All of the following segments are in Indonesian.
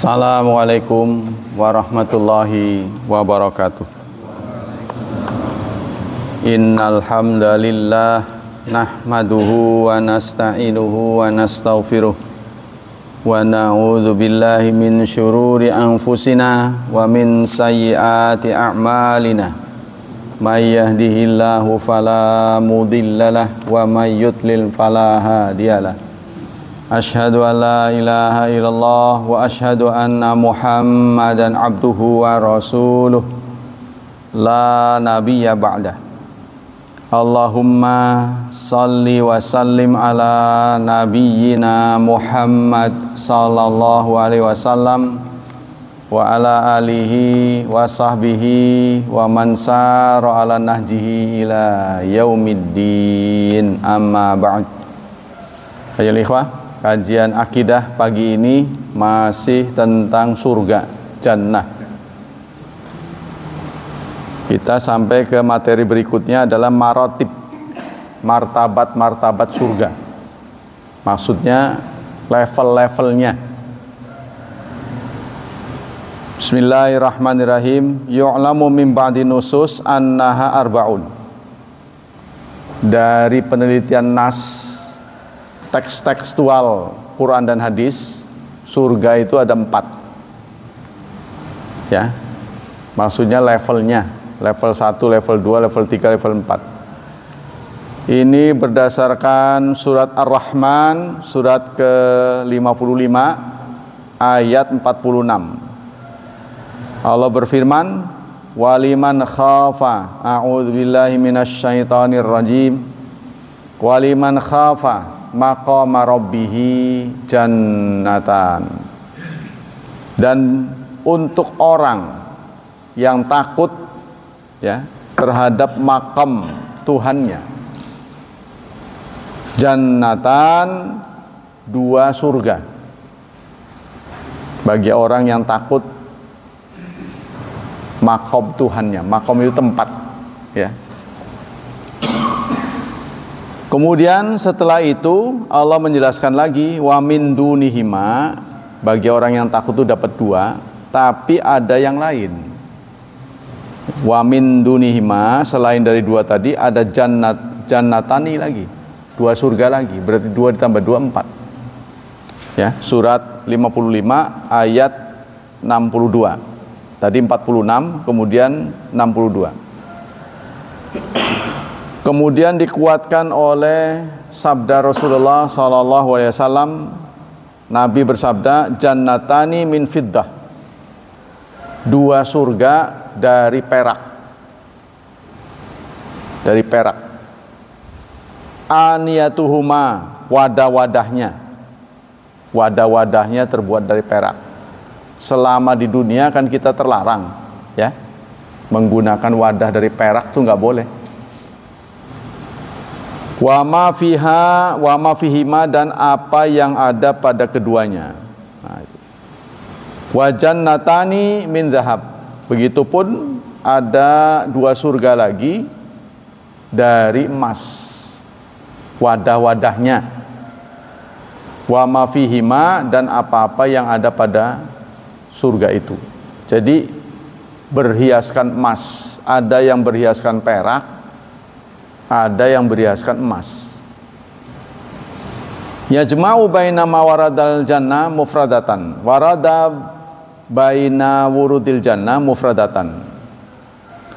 Assalamualaikum warahmatullahi wabarakatuh. Innal hamdalillah nahmaduhu wa nasta'inuhu wa nastaghfiruh wa na'udzu billahi min syururi anfusina wa min sayyiati a'malina. May yahdihillahu fala mudhillalah wa may yudlil fala hadiyalah. Asyhadu an la ilaha illallah wa asyhadu anna Muhammadan abduhu wa rasuluh la nabiyya ba'dah. Allahumma salli wa sallim ala nabiyyina Muhammad sallallahu alaihi wasallam wa ala alihi wa sahbihi wa man sara ala nahjihi ila yaumiddin, amma ba'd. Ayo ikhwah, kajian akidah pagi ini masih tentang surga, jannah. Kita sampai ke materi berikutnya adalah marotib, martabat-martabat surga. Maksudnya level-levelnya. Bismillahirrahmanirrahim. Yu'lamu min ba'di nusus annaha arba'un. Dari penelitian nas, teks-tekstual Quran dan hadis, surga itu ada 4. Ya. Maksudnya levelnya, level 1, level 2, level 3, level 4. Ini berdasarkan surat Ar-Rahman, surat ke-55 ayat 46. Allah berfirman, "Waliman khafa, a'udzubillahi minasyaitonir rajim. Waliman khafa maqama rabbihi jannatan." Dan untuk orang yang takut ya terhadap makam Tuhannya, jannatan, 2 surga. Bagi orang yang takut makom Tuhannya, makom itu tempat ya. Kemudian setelah itu Allah menjelaskan lagi, wa min dunihima, bagi orang yang takut itu dapat 2, tapi ada yang lain. Wa min dunihima, selain dari 2 tadi ada jannatani lagi, 2 surga lagi, berarti 2 ditambah 2 4. Ya, surat 55 ayat 62. Tadi 46, kemudian 62. Kemudian dikuatkan oleh sabda Rasulullah SAW. Nabi bersabda, jannatani min fiddah, 2 surga dari perak. Dari perak. Aniyatuhuma, wadah-wadahnya. Wadah-wadahnya terbuat dari perak. Selama di dunia kan kita terlarang ya, menggunakan wadah dari perak itu nggak boleh. Wa ma fiha wa ma fihima, dan apa yang ada pada keduanya. Wa jannatani min zahab, begitupun ada 2 surga lagi dari emas, wadah-wadahnya. Wa ma fihima, dan apa-apa yang ada pada surga itu. Jadi berhiaskan emas, ada yang berhiaskan perak, ada yang berhiaskan emas. Yajma'u baina ma waradal jannah mufradatan, warada baina wurudil jannah mufradatan,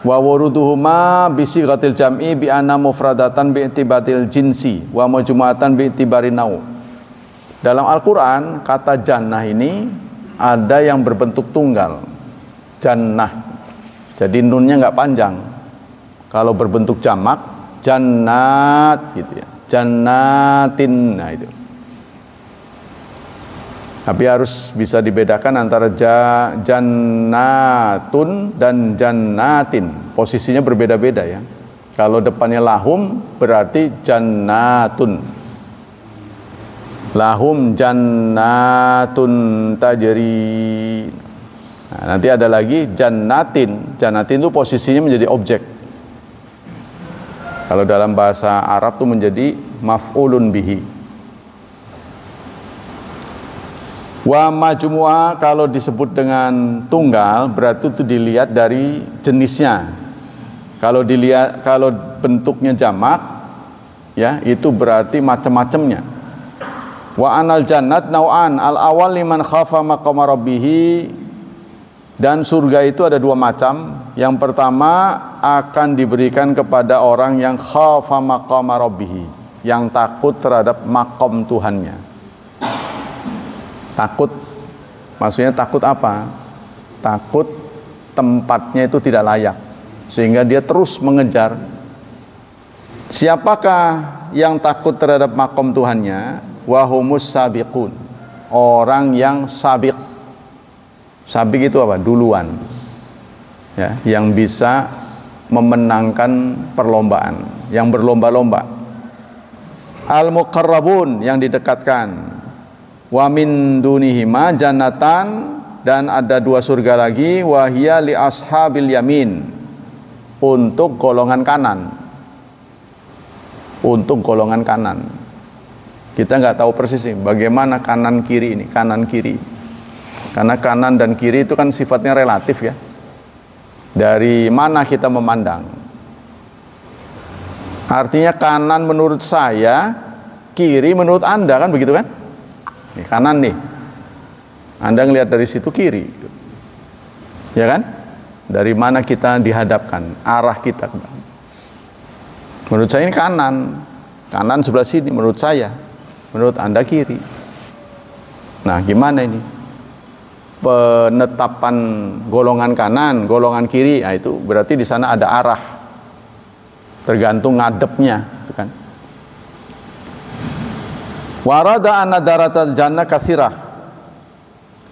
wa wuruduhuma bisighatil jam'i bi anna mufradatan bi i'tibatil jinsi wa majmu'atan bi i'tibari nau. Dalam Al-Qur'an kata jannah ini ada yang berbentuk tunggal, jannah. Jadi nunnya nggak panjang. Kalau berbentuk jamak, jannat gitu ya, jannatin, nah itu. Tapi harus bisa dibedakan antara jannatun dan jannatin. Posisinya berbeda-beda ya. Kalau depannya lahum berarti jannatun. Lahum jannatun tajri. Nah, nanti ada lagi jannatin. Jannatin itu posisinya menjadi objek. Kalau dalam bahasa Arab itu menjadi maf'ulun bihi. Wa majmu'a kalau disebut dengan tunggal berarti itu dilihat dari jenisnya. Kalau bentuknya jamak ya itu berarti macam-macamnya. Wa anal jannat nau'an, al awal liman khafa maqama rabbih, dan surga itu ada dua macam. Yang pertama akan diberikan kepada orang yang khafa maqama rabbih, yang takut terhadap makom Tuhannya. Takut, maksudnya takut apa? Takut tempatnya itu tidak layak, sehingga dia terus mengejar. Siapakah yang takut terhadap makom Tuhannya? Wahumus sabiqun, orang yang sabiq. Sabiq itu apa? Duluan, ya, yang bisa memenangkan perlombaan, yang berlomba-lomba. Al-muqarrabun, yang didekatkan. Wa min dunihima jannatan, dan ada dua surga lagi. Wahia li ashabil yamin, untuk golongan kanan. Untuk golongan kanan. Kita nggak tahu persis nih bagaimana kanan kiri ini, kanan kiri. Karena kanan dan kiri itu kan sifatnya relatif ya. Dari mana kita memandang. Artinya kanan menurut saya, kiri menurut Anda, kan begitu kan? Ini kanan nih, Anda ngelihat dari situ kiri, ya kan? Dari mana kita dihadapkan, arah kita. Menurut saya ini kanan, kanan sebelah sini menurut saya, menurut Anda kiri. Nah, gimana ini penetapan golongan kanan, golongan kiri? Nah, itu berarti di sana ada arah, tergantung ngadepnya, kan? Warada anna daratal jannah katsirah.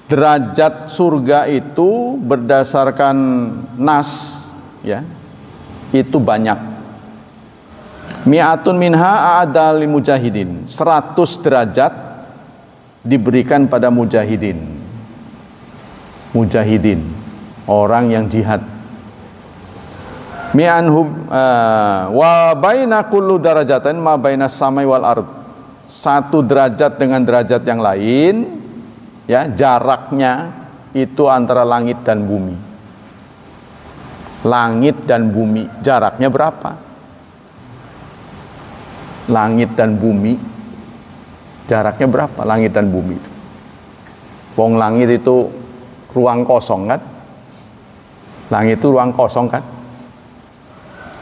Derajat surga itu berdasarkan nas ya, itu banyak. Mi'atun minha a'adda lil mujahidin. 100 derajat diberikan pada mujahidin. Mujahidin, orang yang jihad. Mi'anhum wa baina kullu darajatin ma baina samai wal ard. Satu derajat dengan derajat yang lain, ya, jaraknya itu antara langit dan bumi. Langit dan bumi, jaraknya berapa? Langit dan bumi, jaraknya berapa? Langit dan bumi itu. Wong langit itu ruang kosong kan? Langit itu ruang kosong kan?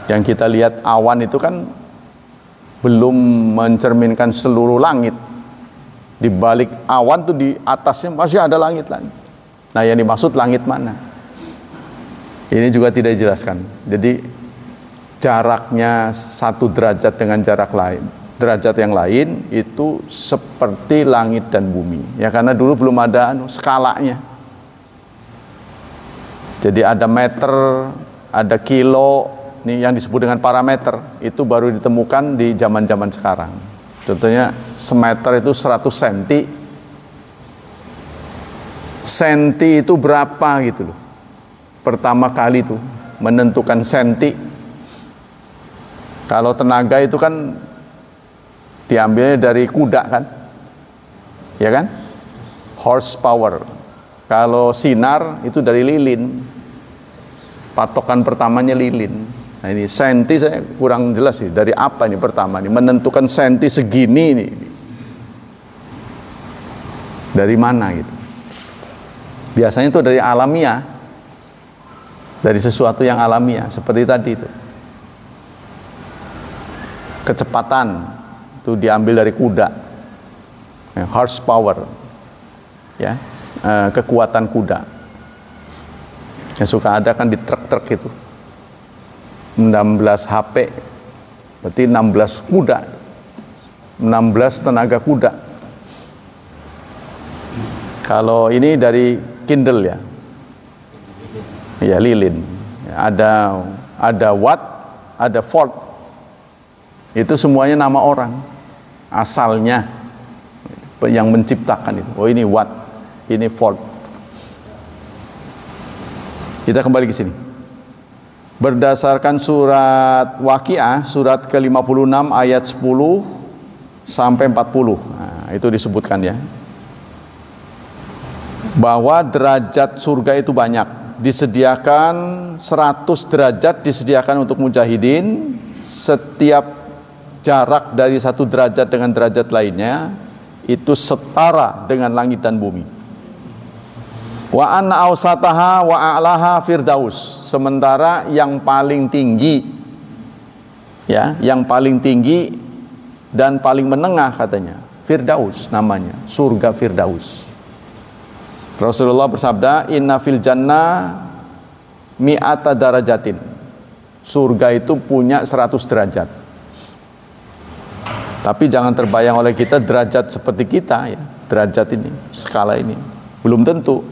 Yang kita lihat awan itu kan belum mencerminkan seluruh langit. Di balik awan tuh di atasnya masih ada langit-langit. Nah, yang dimaksud langit mana? Ini juga tidak dijelaskan. Jadi jaraknya satu derajat dengan jarak lain, derajat yang lain itu seperti langit dan bumi. Ya, karena dulu belum ada skalanya. Jadi ada meter, ada kilo. Ini yang disebut dengan parameter, itu baru ditemukan di zaman-zaman sekarang. Contohnya semeter itu 100 cm. Senti itu berapa gitu loh. Pertama kali itu menentukan senti. Kalau tenaga itu kan diambilnya dari kuda kan? Ya kan? Horsepower. Kalau sinar itu dari lilin. Patokan pertamanya lilin. Nah, ini senti saya kurang jelas sih, dari apa ini pertama nih menentukan senti segini nih, dari mana gitu. Biasanya itu dari alamiah, dari sesuatu yang alamiah seperti tadi itu. Kecepatan itu diambil dari kuda, horsepower, ya, kekuatan kuda. Yang suka ada kan di truk-truk itu. 16 HP berarti 16 kuda, 16 tenaga kuda. Kalau ini dari Kindle ya, ya lilin. Ada watt, ada volt. Itu semuanya nama orang, asalnya yang menciptakan itu. Oh, ini watt, ini volt. Kita kembali ke sini. Berdasarkan surat Waqiah, surat ke-56 ayat 10 sampai 40. Nah, itu disebutkan ya. bahwa derajat surga itu banyak. Disediakan 100 derajat disediakan untuk mujahidin. Setiap jarak dari satu derajat dengan derajat lainnya itu setara dengan langit dan bumi. Wa anna awsataha wa a'laha firdaus. Sementara yang paling tinggi, ya, yang paling tinggi dan paling menengah katanya firdaus, namanya surga firdaus. Rasulullah bersabda, inna fil jannah mi'ata darajatin. Surga itu punya 100 derajat. Tapi jangan terbayang oleh kita derajat seperti kita, ya, derajat ini, skala ini belum tentu.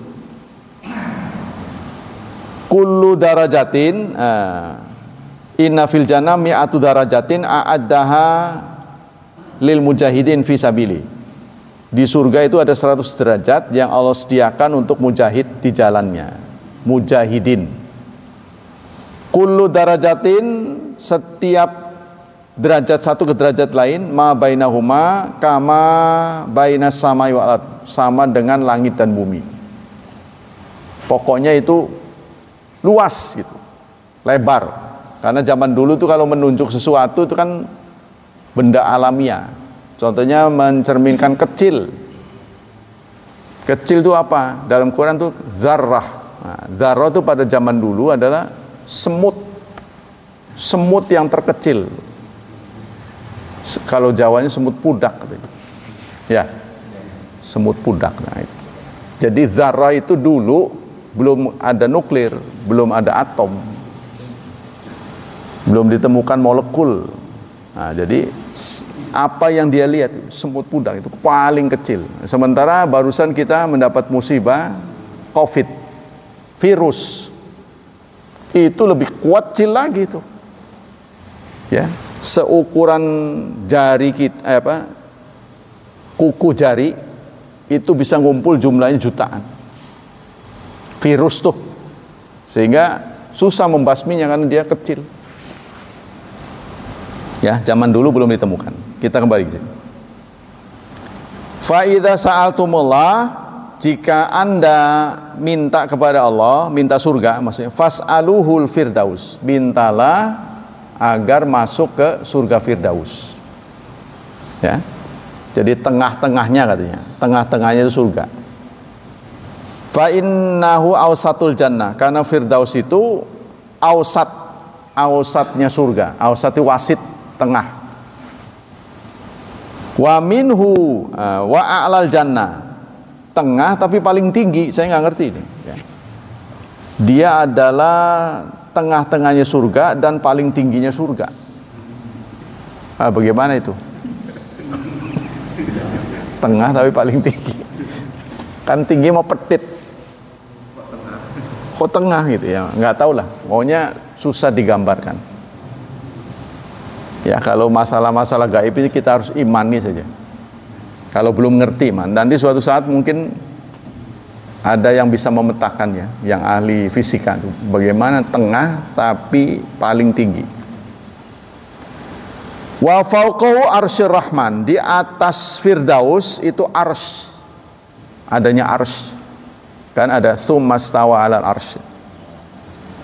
Kullu darajatin inna fil jannah mi'atu darajatin a'addaha lil mujahidin fi sabili. Di surga itu ada 100 derajat yang Allah sediakan untuk mujahid di jalannya. Mujahidin. Kullu darajatin, setiap derajat satu ke derajat lain, ma bainahuma kama bainas samai wal ard, sama dengan langit dan bumi. Pokoknya itu luas gitu, lebar. Karena zaman dulu tuh kalau menunjuk sesuatu itu kan benda alamiah. Contohnya mencerminkan kecil. Kecil itu apa? Dalam Quran tuh zarrah. Nah, zarrah itu pada zaman dulu adalah semut. Semut yang terkecil. Kalau Jawanya semut pudak katanya. Ya. Semut pudak. Nah, itu. Jadi zarrah itu dulu belum ada nuklir, belum ada atom. Belum ditemukan molekul. Nah, jadi apa yang dia lihat semut pudak itu paling kecil. Sementara barusan kita mendapat musibah COVID, virus itu lebih kecil lagi itu, ya, seukuran jari kita, kuku jari itu bisa ngumpul jumlahnya jutaan virus tuh, sehingga susah membasminya karena dia kecil. Ya, zaman dulu belum ditemukan. Kita kembali ke sini. Fa idza sa'altumullah, jika Anda minta kepada Allah, minta surga maksudnya, fas'aluhul firdaus, mintalah agar masuk ke surga firdaus. Ya. Jadi tengah-tengahnya katanya, tengah-tengahnya itu surga. Fa innahu awsatul jannah, karena firdaus itu ausatnya surga, ausat itu wasit, tengah. Wa minhu wa a'lal jannah, tengah tapi paling tinggi. Saya nggak ngerti ini, ya. Dia adalah tengah-tengahnya surga dan paling tingginya surga. Bagaimana itu? Tengah tapi paling tinggi. Kan tinggi mau petit. Kok tengah gitu ya? Nggak tahu lah. Pokoknya susah digambarkan. Ya, kalau masalah-masalah gaib ini kita harus imani saja. Kalau belum ngerti, nanti suatu saat mungkin ada yang bisa memetakannya, yang ahli fisika itu. Bagaimana tengah tapi paling tinggi. Wa fauqahu arsyur rahman, di atas firdaus itu arsy. Adanya arsy. Kan ada tsummastawa 'alal arsy.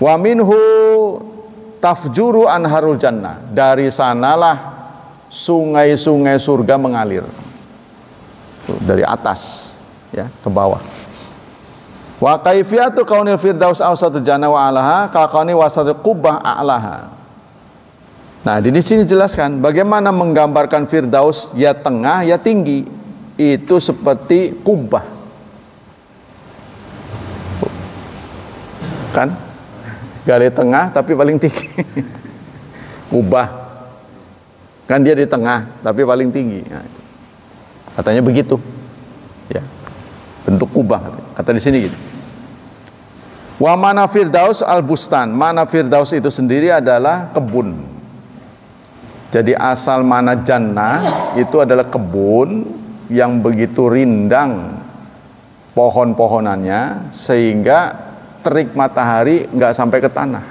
Wa minhu tafjuru anharul jannah, dari sanalah sungai-sungai surga mengalir. Dari atas ya ke bawah. Wa kaifiyatu kaunil firdaus awsatul jannah wa alaha ka kauni wasatul qubbah a'laha. Nah, di sini jelaskan bagaimana menggambarkan firdaus, ya tengah ya tinggi. Itu seperti kubbah. Kan? Gali tengah tapi paling tinggi. Kubah. Kan dia di tengah tapi paling tinggi. Nah, katanya begitu. Ya. Bentuk kubah kata di sini gitu. Wa mana firdaus al-bustan. Mana firdaus itu sendiri adalah kebun. Jadi asal mana jannah itu adalah kebun yang begitu rindang pohon-pohonannya sehingga terik matahari nggak sampai ke tanah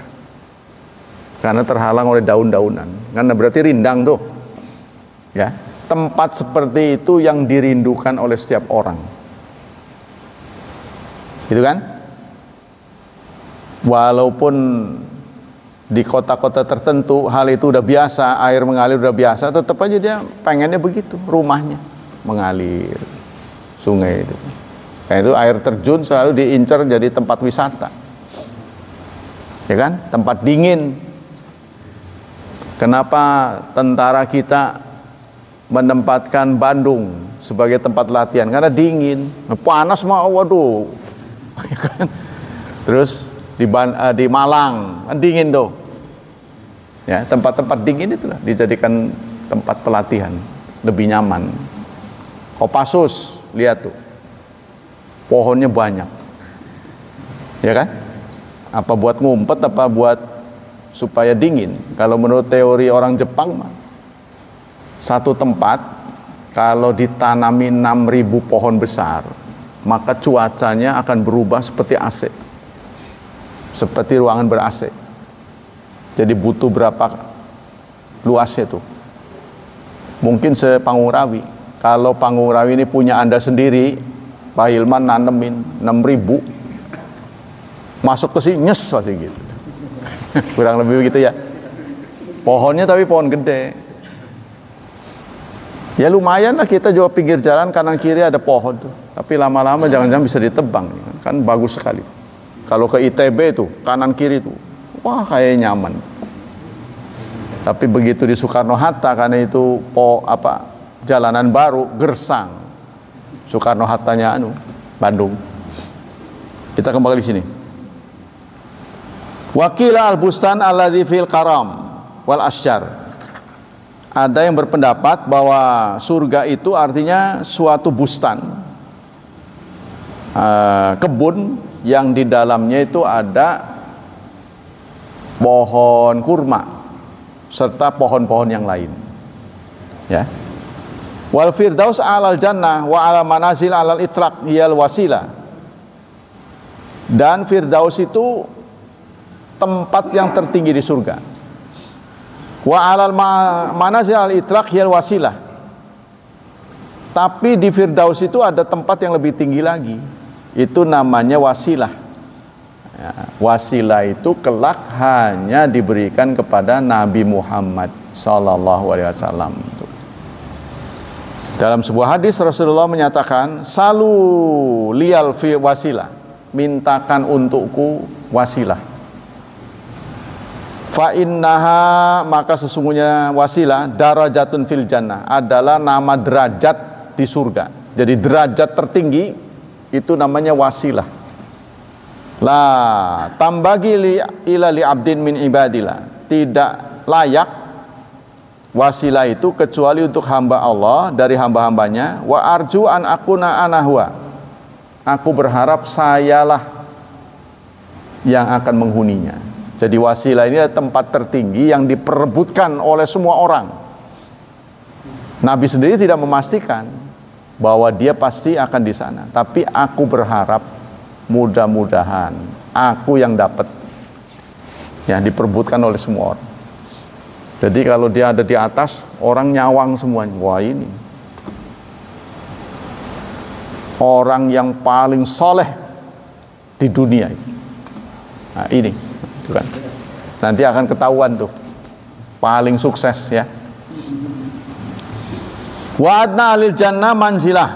karena terhalang oleh daun-daunan. Karena berarti rindang tuh, ya. Tempat seperti itu yang dirindukan oleh setiap orang. Gitu kan? Walaupun di kota-kota tertentu hal itu udah biasa, air mengalir udah biasa, tetap aja dia pengennya begitu, rumahnya mengalir sungai itu. Kayak itu air terjun selalu diincar jadi tempat wisata. Ya kan? Tempat dingin. Kenapa tentara kita menempatkan Bandung sebagai tempat latihan? Karena dingin. Panas mah waduh. Ya kan? Terus di Malang kan dingin tuh. Ya, tempat-tempat dingin itulah dijadikan tempat pelatihan, lebih nyaman. Kopassus, lihat tuh. Pohonnya banyak. Ya kan? Apa buat ngumpet, apa buat supaya dingin. Kalau menurut teori orang Jepang mah, satu tempat kalau ditanami 6.000 pohon besar, maka cuacanya akan berubah seperti AC. Seperti ruangan ber-AC. Jadi butuh berapa luasnya tuh? Mungkin sePangurawi. Kalau Pangurawi ini punya Anda sendiri, Pak Hilman nanemin 6.000, masuk ke sini nyes pasti gitu. Kurang lebih begitu ya. Pohonnya tapi pohon gede. Ya lumayan lah, kita juga pinggir jalan kanan kiri ada pohon tuh. Tapi lama-lama jangan-jangan bisa ditebang. Kan bagus sekali. Kalau ke ITB tuh, kanan kiri tuh, wah kayak nyaman. Tapi begitu di Soekarno-Hatta, karena itu jalanan baru, gersang. Soekarno-Hattanya Bandung. Kita kembali di sini. Wakila al-bustan alladzi fil karam wal asyjar. Ada yang berpendapat bahwa surga itu artinya suatu bustan, kebun yang di dalamnya itu ada pohon kurma serta pohon-pohon yang lain. Ya. Wal firdaus alal jannah wa ala manazil alal itlaq hiyal wasilah. Dan firdaus itu tempat yang tertinggi di surga. Wa alal manazil alal itlaq hiyal wasilah. Tapi di firdaus itu ada tempat yang lebih tinggi lagi. Itu namanya wasilah. Ya, wasilah itu kelak hanya diberikan kepada Nabi Muhammad sallallahu alaihi wasallam. Dalam sebuah hadis Rasulullah menyatakan, "Salu liyal fi wasilah." Mintakan untukku wasilah. Fa innaha, maka sesungguhnya wasilah darajatun fil jannah, adalah nama derajat di surga. Jadi derajat tertinggi itu namanya wasilah. La tambagi ila li abdin min ibadillah. Tidak layak wasilah itu kecuali untuk hamba Allah dari hamba-hambanya. Wa arju an akuna anahwa. Aku berharap sayalah yang akan menghuninya. Jadi wasilah ini adalah tempat tertinggi yang diperebutkan oleh semua orang. Nabi sendiri tidak memastikan bahwa dia pasti akan di sana, tapi aku berharap mudah-mudahan aku yang dapat, ya, diperebutkan oleh semua orang. Jadi kalau dia ada di atas, orang nyawang semuanya. Wah, ini orang yang paling soleh di dunia. Nah, ini itu kan. Nanti akan ketahuan tuh paling sukses, ya. Wa adna lil jannah manzilah.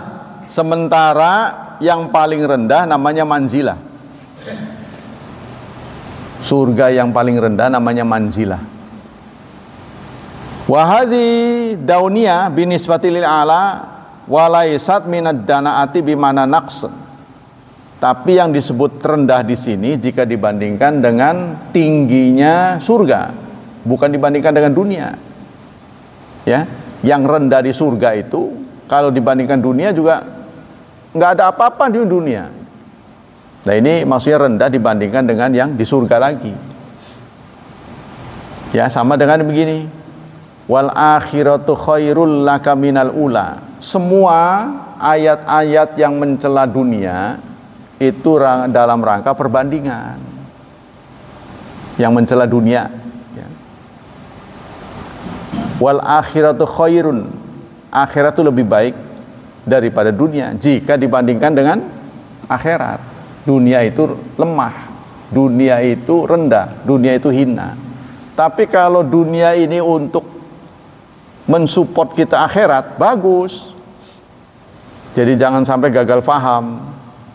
Sementara yang paling rendah namanya manzilah. Surga yang paling rendah namanya manzilah. Wa hadhi dauniyah binisbati lil ala wa laysat minad danaati bimana naqs. Tapi yang disebut rendah di sini jika dibandingkan dengan tingginya surga, bukan dibandingkan dengan dunia. Ya. Yang rendah di surga itu kalau dibandingkan dunia juga nggak ada apa-apa di dunia. Nah, ini maksudnya rendah dibandingkan dengan yang di surga lagi. Ya, sama dengan begini. Wal akhiratu khairul laka minal ula. Semua ayat-ayat yang mencela dunia itu dalam rangka perbandingan. Yang mencela dunia. Wal akhiratu khairun, akhirat itu lebih baik daripada dunia jika dibandingkan dengan akhirat. Dunia itu lemah, dunia itu rendah, dunia itu hina. Tapi kalau dunia ini untuk mensupport kita akhirat, bagus. Jadi jangan sampai gagal paham,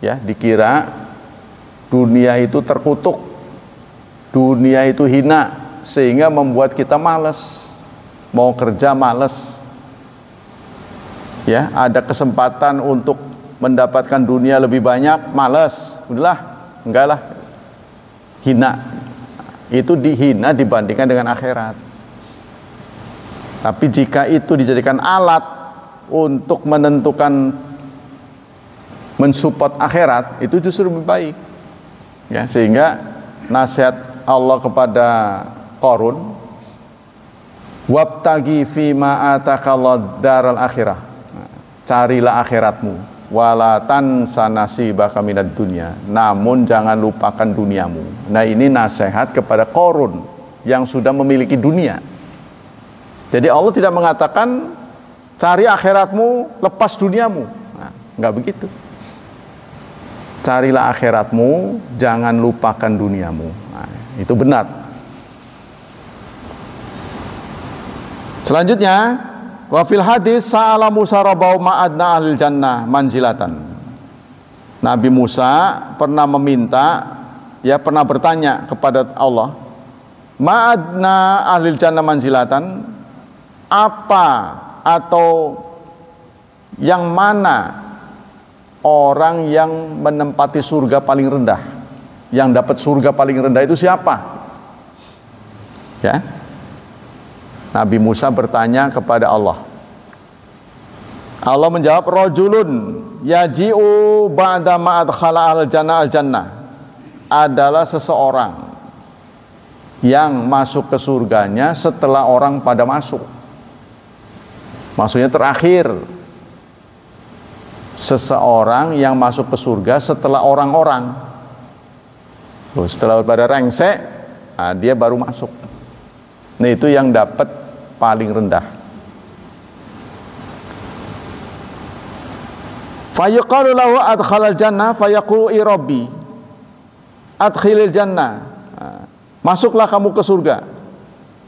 ya, dikira dunia itu terkutuk, dunia itu hina, sehingga membuat kita malas, mau kerja malas. Ya, ada kesempatan untuk mendapatkan dunia lebih banyak, malas, udahlah, enggak lah, hina. Itu dihina dibandingkan dengan akhirat. Tapi jika itu dijadikan alat untuk menentukan mensupport akhirat, itu justru lebih baik. Ya, sehingga nasihat Allah kepada Qarun, wabtagi fima atakallahu daral akhirah. Carilah akhiratmu, wala tansa nasibaka minad dunya. Namun jangan lupakan duniamu. Nah, ini nasihat kepada Qarun yang sudah memiliki dunia. Jadi Allah tidak mengatakan cari akhiratmu, lepas duniamu. Nah, enggak begitu. Carilah akhiratmu, jangan lupakan duniamu. Nah, itu benar. Selanjutnya, wa fil hadis sa'ala Musa rabbahu ma'adna ahlil jannah manzilatan. Nabi Musa pernah meminta, ya pernah bertanya kepada Allah, ma'adna ahlil jannah manzilatan, apa atau yang mana orang yang menempati surga paling rendah, yang dapat surga paling rendah itu siapa? Ya, Nabi Musa bertanya kepada Allah. Allah menjawab, rajulun yaji'u ba'da ma adkhala al-jannah al-jannah, adalah seseorang yang masuk ke surganya setelah orang pada masuk. Maksudnya terakhir. Seseorang yang masuk ke surga setelah orang-orang. Setelah pada rengsek, nah dia baru masuk. Nah, itu yang dapat paling rendah. Fayaqalu lahu adkhalal jannah fayaqulu i rabbi adkhilil jannah. Masuklah kamu ke surga.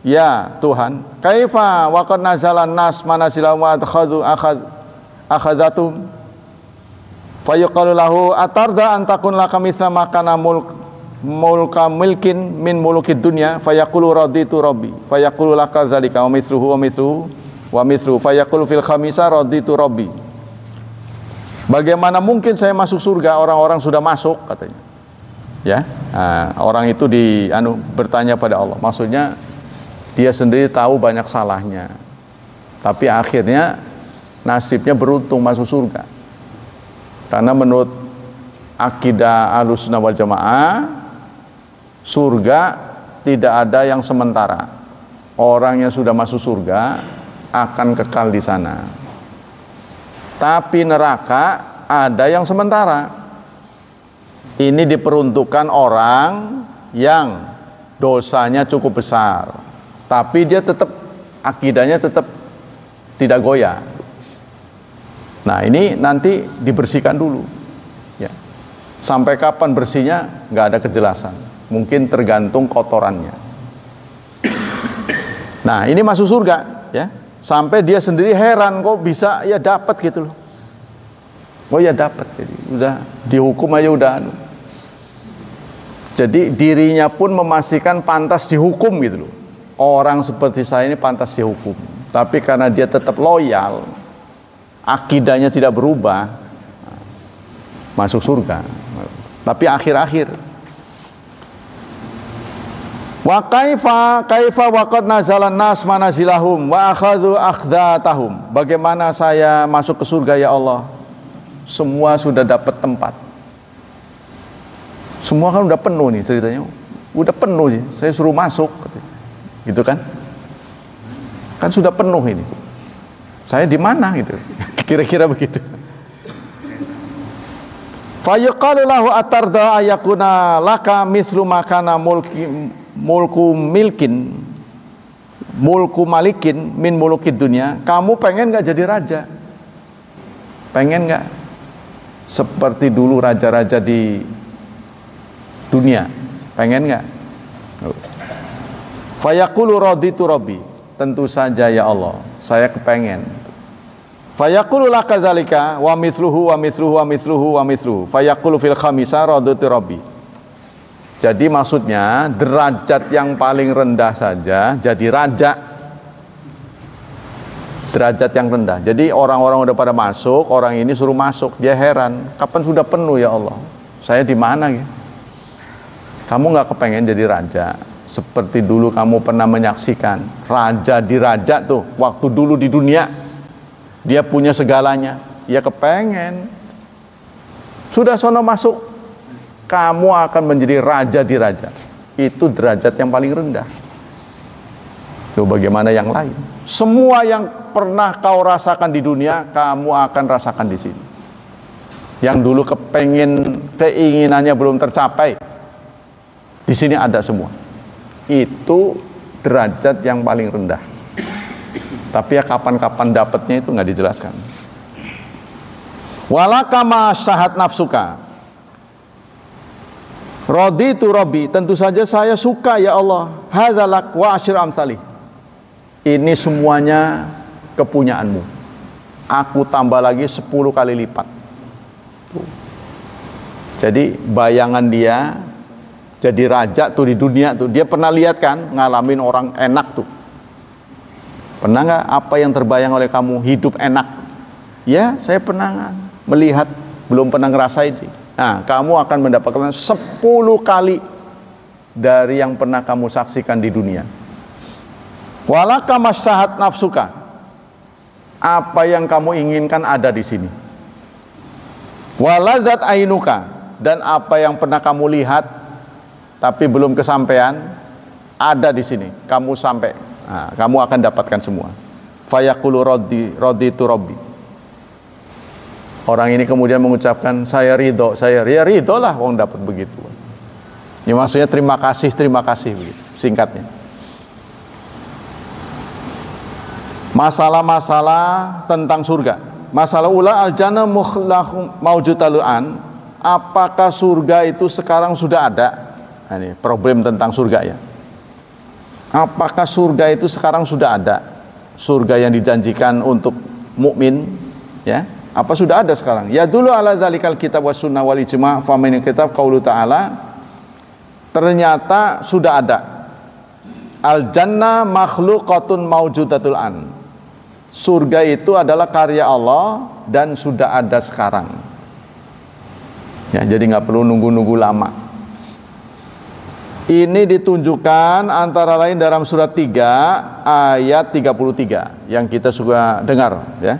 Ya Tuhan, kaifa wa qad nazalan nas manazilahu wa akhadhatum fayaqalu lahu atarda an takun laka mithla makana mulka milkin min mulukid dunya fayaqulu raditu rabbi fayaqulu laka dzalika wa mithluhu wa mithluhu wa mithluhu fayaqulu fil khamisa raditu rabbi. Bagaimana mungkin saya masuk surga, orang-orang sudah masuk, katanya. Ya, nah, orang itu bertanya pada Allah. Maksudnya dia sendiri tahu banyak salahnya, tapi akhirnya nasibnya beruntung masuk surga. Karena menurut akidah Ahlussunnah wal Jamaah, surga tidak ada yang sementara. Orang yang sudah masuk surga akan kekal di sana. Tapi neraka ada yang sementara. Ini diperuntukkan orang yang dosanya cukup besar, tapi dia tetap akidahnya tetap tidak goyah. Nah, ini nanti dibersihkan dulu. Ya. Sampai kapan bersihnya nggak ada kejelasan. Mungkin tergantung kotorannya. Nah, ini masuk surga, ya. Sampai dia sendiri heran kok bisa ya dapat gitu loh. Oh ya dapat, jadi udah dihukum aja udah. Jadi dirinya pun memastikan pantas dihukum gitu loh. Orang seperti saya ini pantas dihukum. Tapi karena dia tetap loyal, akidahnya tidak berubah, masuk surga. Tapi akhir-akhir. Wa kaifa waqad nazalan nas manazilahum wa akhadhu akhdhatahum. Bagaimana saya masuk ke surga ya Allah? Semua sudah dapat tempat. Semua kan udah penuh nih ceritanya. Udah penuh sih, saya suruh masuk gitu kan. Kan sudah penuh ini. Saya di mana gitu. Kira-kira begitu. Fa yuqalu lahu atarda ayakuna laka mithlu makana mulku malikin min mulukid dunya. Kamu pengen enggak jadi raja? Pengen enggak seperti dulu raja-raja di dunia. Pengen nggak? Fayaqulu raditu rabbi. Tentu saja ya Allah, saya kepengen. Fayaqulu laka dzalika wa mithluhu wa mithluhu wa mithluhu wa mithluhu. Fayaqulu fil khamisa raditu rabbi. Jadi maksudnya derajat yang paling rendah saja jadi raja. Derajat yang rendah. Jadi orang-orang udah pada masuk, orang ini suruh masuk, dia heran, kapan sudah penuh ya Allah? Saya di mana ya? Kamu nggak kepengen jadi raja? Seperti dulu kamu pernah menyaksikan raja di raja tuh, waktu dulu di dunia dia punya segalanya, ya kepengen. Sudah sono masuk, kamu akan menjadi raja di raja. Itu derajat yang paling rendah. Tuh bagaimana yang lain? Semua yang pernah kau rasakan di dunia, kamu akan rasakan di sini. Yang dulu keinginannya belum tercapai, di sini ada semua. Itu derajat yang paling rendah. Tapi ya kapan-kapan dapatnya itu nggak dijelaskan. Walaka ma syahat nafsuka. Raditu rabbi, tentu saja saya suka ya Allah. Hadzalak wa asyir amsalih. Ini semuanya kepunyaanmu. Aku tambah lagi 10 kali lipat. Jadi bayangan dia jadi raja tuh di dunia tuh. Dia pernah lihat kan ngalamin orang enak tuh. Pernah nggak apa yang terbayang oleh kamu hidup enak? Ya, saya pernah melihat, belum pernah ngerasain sih. Nah, kamu akan mendapatkan 10 kali dari yang pernah kamu saksikan di dunia. Walaka masyahat nafsuka. Apa yang kamu inginkan ada di sini. Walazat ainuka, dan apa yang pernah kamu lihat tapi belum kesampaian ada di sini. Kamu sampai, nah, kamu akan dapatkan semua. Fayaqulu raditu rabbi. Orang ini kemudian mengucapkan saya ridho, ya ridho lah wong dapat begitu. Ini maksudnya terima kasih begitu, singkatnya. Masalah-masalah tentang surga. Masalah ula al-jannah mawjudalu'an. Apakah surga itu sekarang sudah ada? Nah, ini problem tentang surga ya. Apakah surga itu sekarang sudah ada? Surga yang dijanjikan untuk mukmin, ya? Apa sudah ada sekarang? Ya dulu ala dzalikal kitab was sunnah wal ijma' fa min kitab qaulu ta'ala. Ternyata sudah ada. Al jannah makhluqatun mawjudatul an. Surga itu adalah karya Allah dan sudah ada sekarang. Ya, jadi nggak perlu nunggu-nunggu lama. Ini ditunjukkan antara lain dalam surat 3 ayat 33 yang kita suka dengar ya.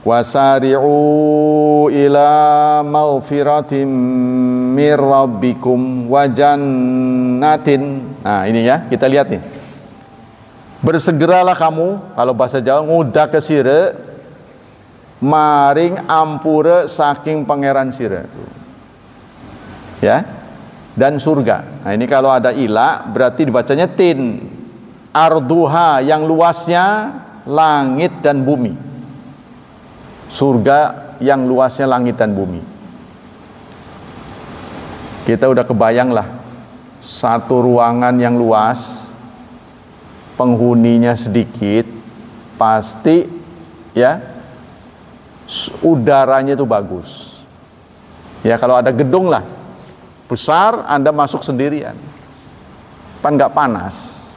Wasari'u ila maghfiratim mir rabbikum wa jannatin. Nah, ini ya, kita lihat nih. Bersegeralah kamu, kalau bahasa Jawa ngudak ke sire maring ampure saking pangeran sire. Ya. Dan surga. Nah, ini kalau ada ila berarti dibacanya tin. Arduha yang luasnya langit dan bumi. Surga yang luasnya langit dan bumi. Kita udah kebayang lah, satu ruangan yang luas, penghuninya sedikit, pasti ya udaranya itu bagus. Ya kalau ada gedung lah besar, Anda masuk sendirian, kan nggak panas,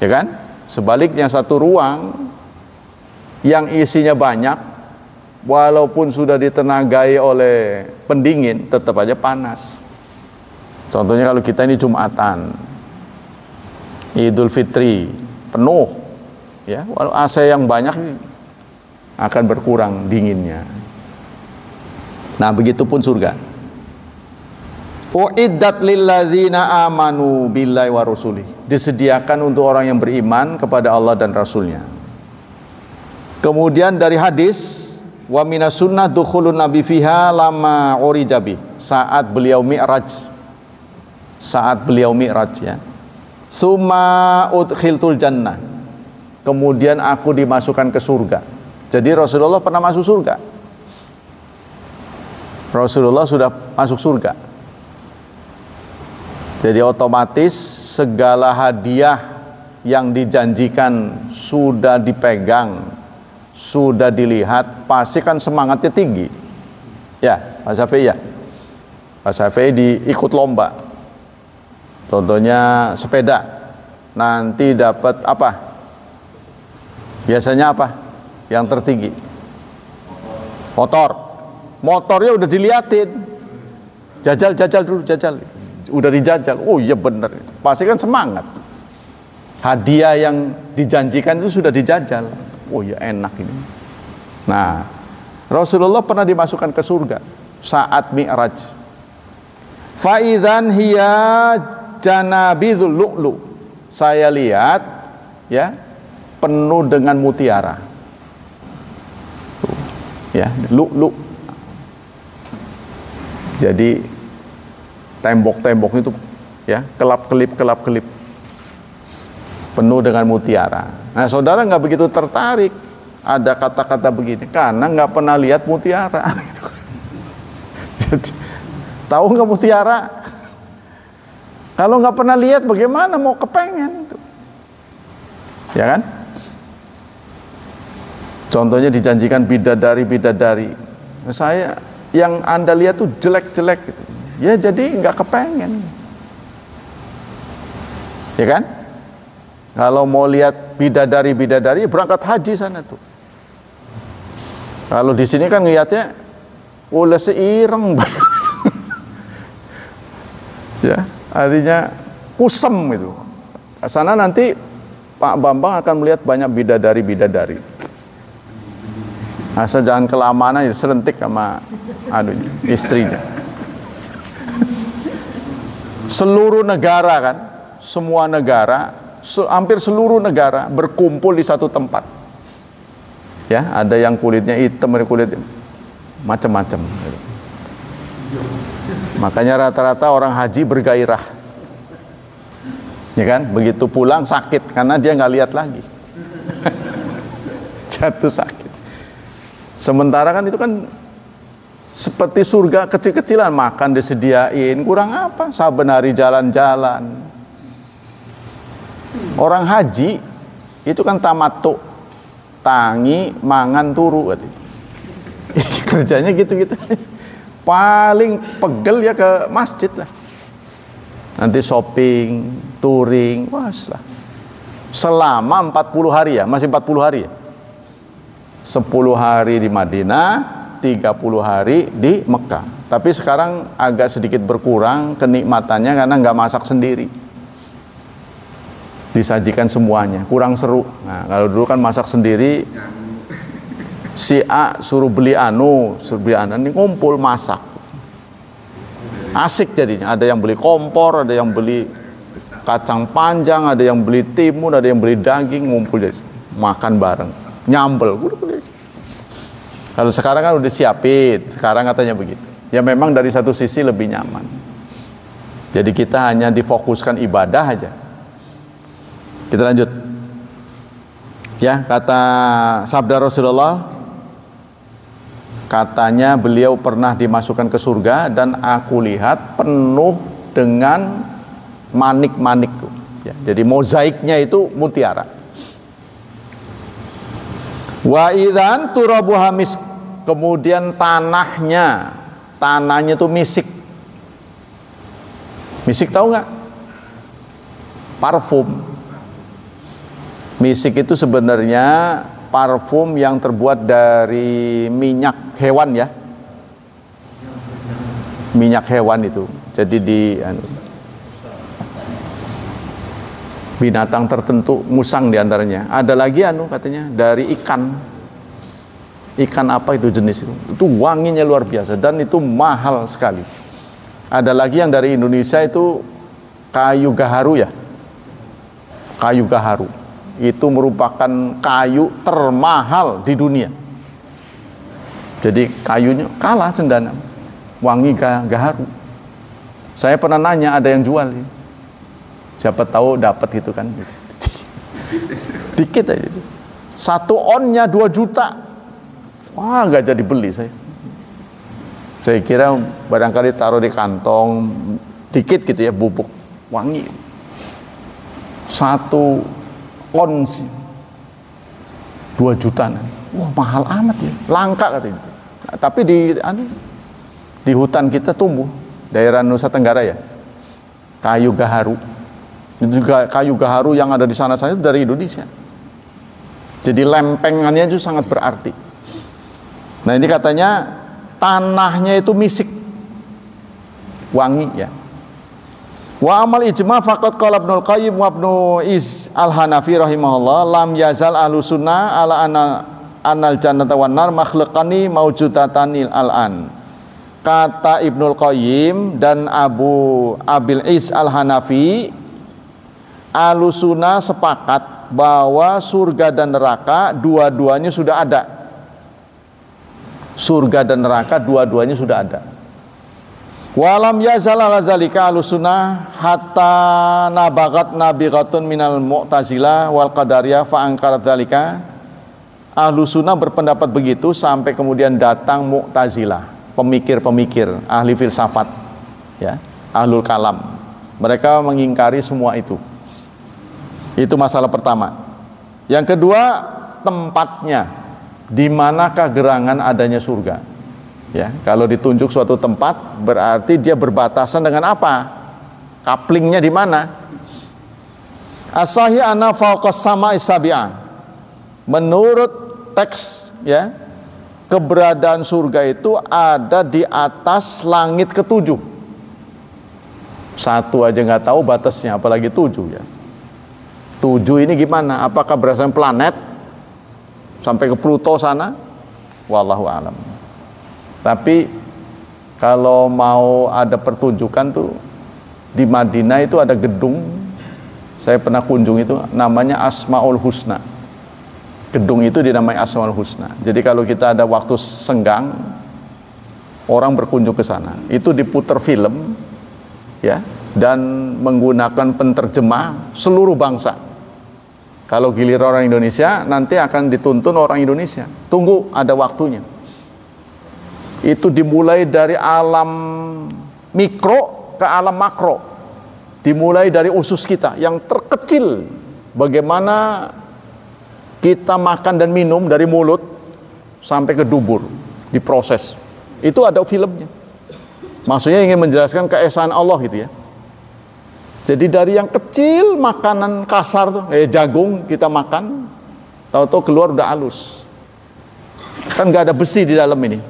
ya kan? Sebaliknya satu ruang yang isinya banyak, walaupun sudah ditenagai oleh pendingin, tetap aja panas. Contohnya kalau kita ini Jumatan, Idul Fitri, penuh, ya, walau AC yang banyak akan berkurang dinginnya. Nah, begitupun surga. Uiddat lilladzina amanu billahi wa rasulih. Disediakan untuk orang yang beriman kepada Allah dan Rasulnya. Kemudian dari hadis, wa minas sunnah dukhulun nabi fiha lama urijabi. Saat beliau mi'raj. Ya. Tsumma udkhiltul jannah. Kemudian aku dimasukkan ke surga. Jadi Rasulullah pernah masuk surga. Rasulullah sudah masuk surga. Jadi otomatis segala hadiah yang dijanjikan sudah dipegang, sudah dilihat, pasti kan semangatnya tinggi. Ya, Pak Syafi'i ya. Pak Syafi'i diikut lomba. Contohnya sepeda. Nanti dapat apa? Biasanya apa? Yang tertinggi. Motor. Motornya udah diliatin. Jajal dulu, jajal. Udah dijajal. Oh iya bener. Pasti kan semangat. Hadiah yang dijanjikan itu sudah dijajal. Oh ya enak ini. Nah, Rasulullah pernah dimasukkan ke surga saat Mi'raj. Fa'idzan hiya janabidul lu'lu. Saya lihat ya penuh dengan mutiara. Ya, lu'lu. Jadi tembok-tembok itu ya kelap-kelip penuh dengan mutiara. Nah, saudara nggak begitu tertarik ada kata-kata begini karena nggak pernah lihat mutiara. Jadi, tahu nggak mutiara? Kalau nggak pernah lihat, bagaimana mau kepengen? Ya kan? Contohnya dijanjikan bidadari. Saya yang Anda lihat tuh jelek-jelek gitu. Ya jadi nggak kepengen. Ya kan? Kalau mau lihat bidadari berangkat haji sana tuh. Kalau di sini kan ngeliatnya udah seireng banget. Ya, artinya kusem itu. Sana nanti Pak Bambang akan melihat banyak bidadari. Asal jangan kelamaan aja serentik sama istrinya. Seluruh negara kan, semua negara, hampir seluruh negara berkumpul di satu tempat. Ya, ada yang kulitnya hitam, ada kulit macam-macam. Makanya rata-rata orang haji bergairah. Ya kan? Begitu pulang sakit karena dia nggak lihat lagi. Jatuh sakit. Sementara kan itu kan seperti surga kecil-kecilan, makan disediain, kurang apa? Saben hari jalan-jalan. Orang haji itu kan tamattu, tangi, mangan, turu. Kerjanya gitu-gitu. Paling pegel ya ke masjid lah. Nanti shopping, touring, lah. Selama 40 hari ya, masih 40 hari ya. 10 hari di Madinah, 30 hari di Mekah. Tapi sekarang agak sedikit berkurang kenikmatannya karena nggak masak sendiri. Disajikan semuanya, kurang seru. Nah, kalau dulu kan masak sendiri, si A suruh beli ini ngumpul masak. Asik jadinya, ada yang beli kompor, ada yang beli kacang panjang, ada yang beli timun, ada yang beli daging, ngumpul jadi makan bareng, nyambel. Kalau sekarang kan udah siapin, sekarang katanya begitu. Ya memang dari satu sisi lebih nyaman. Jadi kita hanya difokuskan ibadah aja. Kita lanjut. Ya, kata sabda Rasulullah, katanya beliau pernah dimasukkan ke surga dan aku lihat penuh dengan manik-manik. Ya, jadi mozaiknya itu mutiara. Wa idzan turabuha misk, kemudian tanahnya itu misik. Misik tahu nggak? Parfum. Misik itu sebenarnya parfum yang terbuat dari minyak hewan ya. Minyak hewan itu. Jadi binatang tertentu, musang diantaranya. Ada lagi katanya dari ikan. Ikan apa itu jenis itu? Itu wanginya luar biasa dan itu mahal sekali. Ada lagi yang dari Indonesia itu kayu gaharu ya. Kayu gaharu. Itu merupakan kayu termahal di dunia. Jadi kayunya kalah cendana. Wangi gaharu. Saya pernah nanya, ada yang jual. Siapa tahu dapat gitu kan. Dikit aja. 1 onnya 2 juta. Wah, nggak jadi beli saya. Saya kira barangkali taruh di kantong dikit gitu ya, bubuk. wangi. 1 ons 2 juta. Wah, mahal amat ya, langka katanya. Nah, tapi di hutan kita tumbuh, daerah Nusa Tenggara ya, kayu gaharu. Itu juga kayu gaharu yang ada di sana-sana itu dari Indonesia. Jadi lempengannya itu sangat berarti. Nah, ini katanya tanahnya itu misik, wangi ya. Wa amal ijma faqad qala Ibnul Qayyim wa Ibnu Is Al-Hanafi rahimahullah lam yazal ahlussunnah ala anal jannata wan nar makhluqani maujudatanil al-an. Kata Ibnul Qayyim dan Abil Is Al-Hanafi, ahlussunnah sepakat bahwa surga dan neraka dua-duanya sudah ada. Surga dan neraka dua-duanya sudah ada. Walam yazal ala zalika ahlussunnah hatta nabagat nabighatun minal mu'tazilah wal qadariyah fa angkarat zalika. Ahlussunnah berpendapat begitu sampai kemudian datang Mu'tazilah, pemikir-pemikir, ahli filsafat, ya, ahlul kalam. Mereka mengingkari semua itu. Itu masalah pertama. Yang kedua, tempatnya, di manakah gerangan adanya surga? Ya, kalau ditunjuk suatu tempat berarti dia berbatasan dengan apa? Kaplingnya di mana? As-sahih anna fawqas sama'i sabi'ah. Menurut teks ya, keberadaan surga itu ada di atas langit ke-7. 1 aja nggak tahu batasnya, apalagi 7 ya. 7 ini gimana? Apakah berdasarkan planet sampai ke Pluto sana? Wallahu a'lam. Tapi kalau mau ada pertunjukan tuh di Madinah itu ada gedung, saya pernah kunjung itu, namanya Asmaul Husna. Gedung itu dinamai Asmaul Husna. Jadi kalau kita ada waktu senggang, orang berkunjung ke sana. Itu diputar film, ya, dan menggunakan penterjemah seluruh bangsa. Kalau giliran orang Indonesia, nanti akan dituntun orang Indonesia. Tunggu, ada waktunya. Itu dimulai dari alam mikro ke alam makro. Dimulai dari usus kita yang terkecil. Bagaimana kita makan dan minum dari mulut sampai ke dubur, diproses. Itu ada filmnya. Maksudnya ingin menjelaskan keesaan Allah gitu ya. Jadi dari yang kecil, makanan kasar tuh, jagung kita makan, tahu-tahu keluar udah halus. Kan nggak ada besi di dalam ini,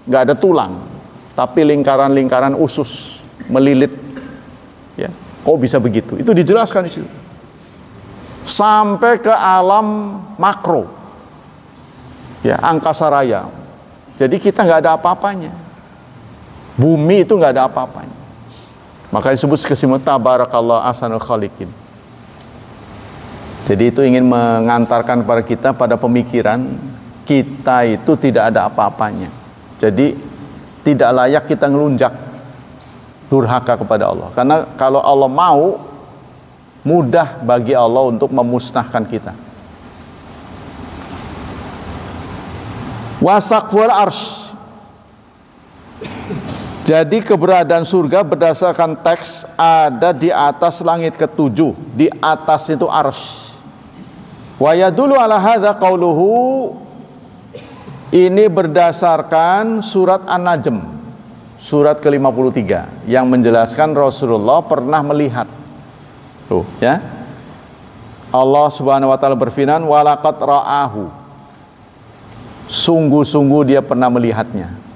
nggak ada tulang, tapi lingkaran-lingkaran usus melilit. Ya, kok bisa begitu? Itu dijelaskan di situ. Sampai ke alam makro, ya, angkasa raya. Jadi kita nggak ada apa-apanya. Bumi itu nggak ada apa-apanya. Maka disebut kesimpulan tabarakallah ahsanul khaliqin. Jadi itu ingin mengantarkan kepada kita pada pemikiran kita itu tidak ada apa-apanya. Jadi tidak layak kita ngelunjak durhaka kepada Allah. Karena kalau Allah mau, mudah bagi Allah untuk memusnahkan kita. Wasaqful arsy. Jadi keberadaan surga berdasarkan teks ada di atas langit ke-7, di atas itu arsy. Wa yadullu ala hadza qauluhu, ini berdasarkan surat An-Najm, surat ke-53 yang menjelaskan Rasulullah pernah melihat. Tuh, ya. Allah Subhanahu wa taala berfirman, "Wa laqad ra'ahu." Sungguh-sungguh dia pernah melihatnya.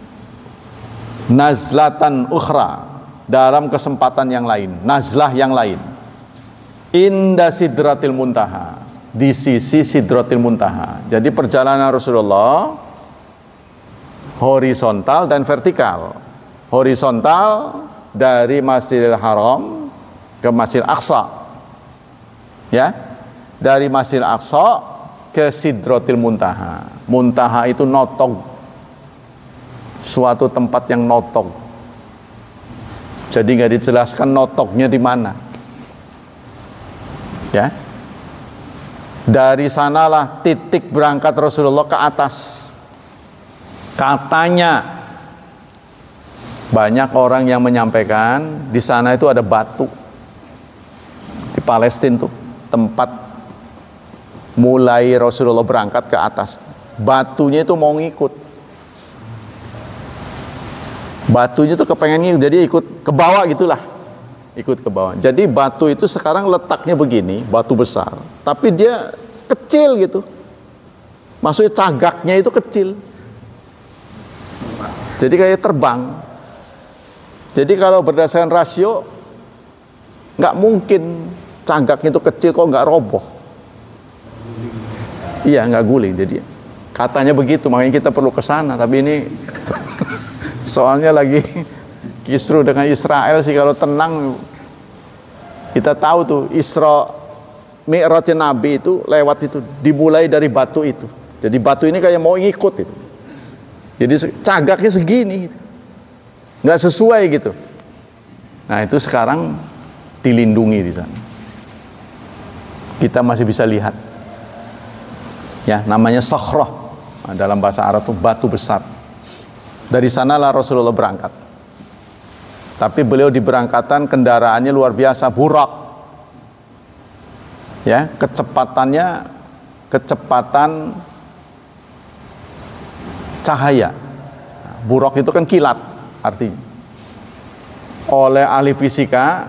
Nazlatan ukhra, dalam kesempatan yang lain, nazlah yang lain. Inda sidratil muntaha, di sisi sidratil muntaha. Jadi perjalanan Rasulullah horizontal dan vertikal. Horizontal dari Masjidil Haram ke Masjidil Aqsa. Ya, dari Masjidil Aqsa ke sidratil muntaha. Muntaha itu notog, suatu tempat yang notok. Jadi nggak dijelaskan notoknya di mana. Ya, dari sanalah titik berangkat Rasulullah ke atas. Katanya banyak orang yang menyampaikan di sana itu ada batu Palestina tuh tempat mulai Rasulullah berangkat ke atas, batunya itu mau ngikut. Batunya tuh kepengen ngikut, jadi ikut ke bawah gitulah. Ikut ke bawah. Jadi batu itu sekarang letaknya begini, batu besar, tapi dia kecil gitu. Maksudnya cagaknya itu kecil. Jadi kayak terbang. Jadi kalau berdasarkan rasio, nggak mungkin cagaknya itu kecil kok nggak roboh. Iya, nggak guling. Jadi katanya begitu, makanya kita perlu ke sana. Tapi ini soalnya lagi kisruh dengan Israel sih. Kalau tenang, kita tahu tuh Isra Mi'rajnya Nabi itu lewat itu, dimulai dari batu itu. Jadi batu ini kayak mau ngikut itu. Jadi cagaknya segini gitu. Nggak sesuai gitu. Nah itu sekarang dilindungi di sana. Kita masih bisa lihat. Ya, namanya sakhrah. Nah, dalam bahasa Arab itu batu besar. Dari sanalah Rasulullah berangkat. Tapi beliau diberangkatan kendaraannya luar biasa, burak. Ya, kecepatan cahaya. Burak itu kan kilat artinya. Oleh ahli fisika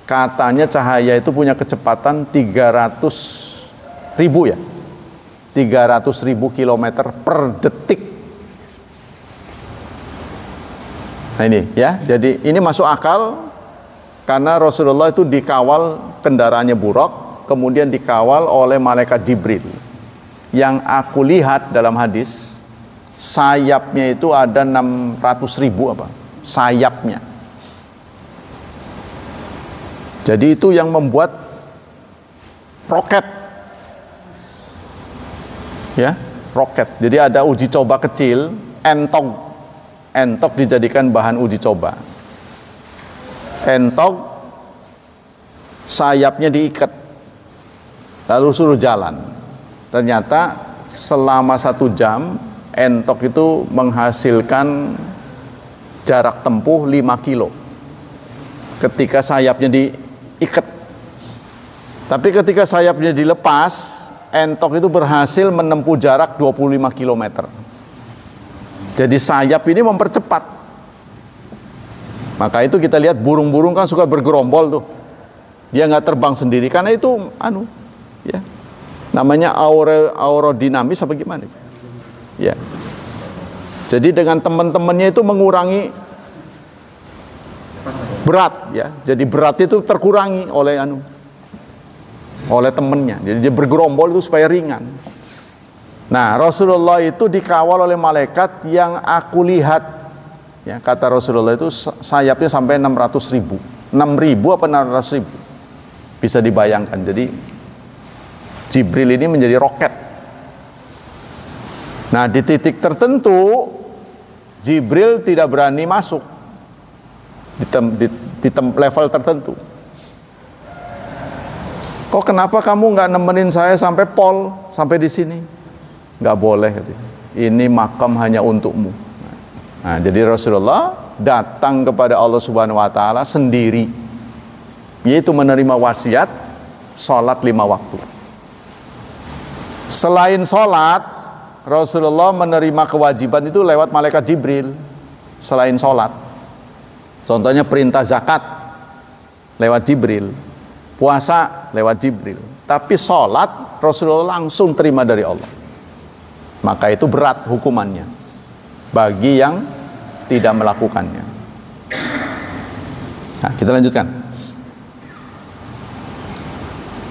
katanya cahaya itu punya kecepatan 300.000 ya. 300.000 kilometer per detik. Nah ini ya, jadi ini masuk akal karena Rasulullah itu dikawal kendaraannya burak, kemudian dikawal oleh malaikat Jibril. Yang aku lihat dalam hadis, sayapnya itu ada 600.000 apa? Sayapnya. Jadi itu yang membuat roket. Ya, roket. Jadi ada uji coba kecil, entok dijadikan bahan uji coba. Entok sayapnya diikat, lalu suruh jalan. Ternyata selama 1 jam entok itu menghasilkan jarak tempuh 5 kilo ketika sayapnya diikat. Tapi ketika sayapnya dilepas, entok itu berhasil menempuh jarak 25 km. Jadi sayap ini mempercepat. Maka itu kita lihat burung-burung kan suka bergerombol tuh. Dia nggak terbang sendiri karena itu ya. Namanya aerodinamis apa gimana? Ya. Jadi dengan teman-temannya itu mengurangi berat ya. Jadi berat itu terkurangi oleh temannya. Jadi dia bergerombol itu supaya ringan. Nah, Rasulullah itu dikawal oleh malaikat yang aku lihat, ya, kata Rasulullah itu sayapnya sampai 600.000. 6.000 apa 600.000? Bisa dibayangkan. Jadi Jibril ini menjadi roket. Nah, di titik tertentu Jibril tidak berani masuk di level tertentu. Kok kenapa kamu nggak nemenin saya sampai pol, sampai di sini? Nggak boleh, ini makam hanya untukmu. Nah, jadi Rasulullah datang kepada Allah Subhanahu Wa Taala sendiri, yaitu menerima wasiat sholat 5 waktu. Selain sholat, Rasulullah menerima kewajiban itu lewat malaikat Jibril. Selain sholat, contohnya perintah zakat lewat Jibril, puasa lewat Jibril. Tapi sholat Rasulullah langsung terima dari Allah. Maka itu berat hukumannya bagi yang tidak melakukannya. Nah, kita lanjutkan.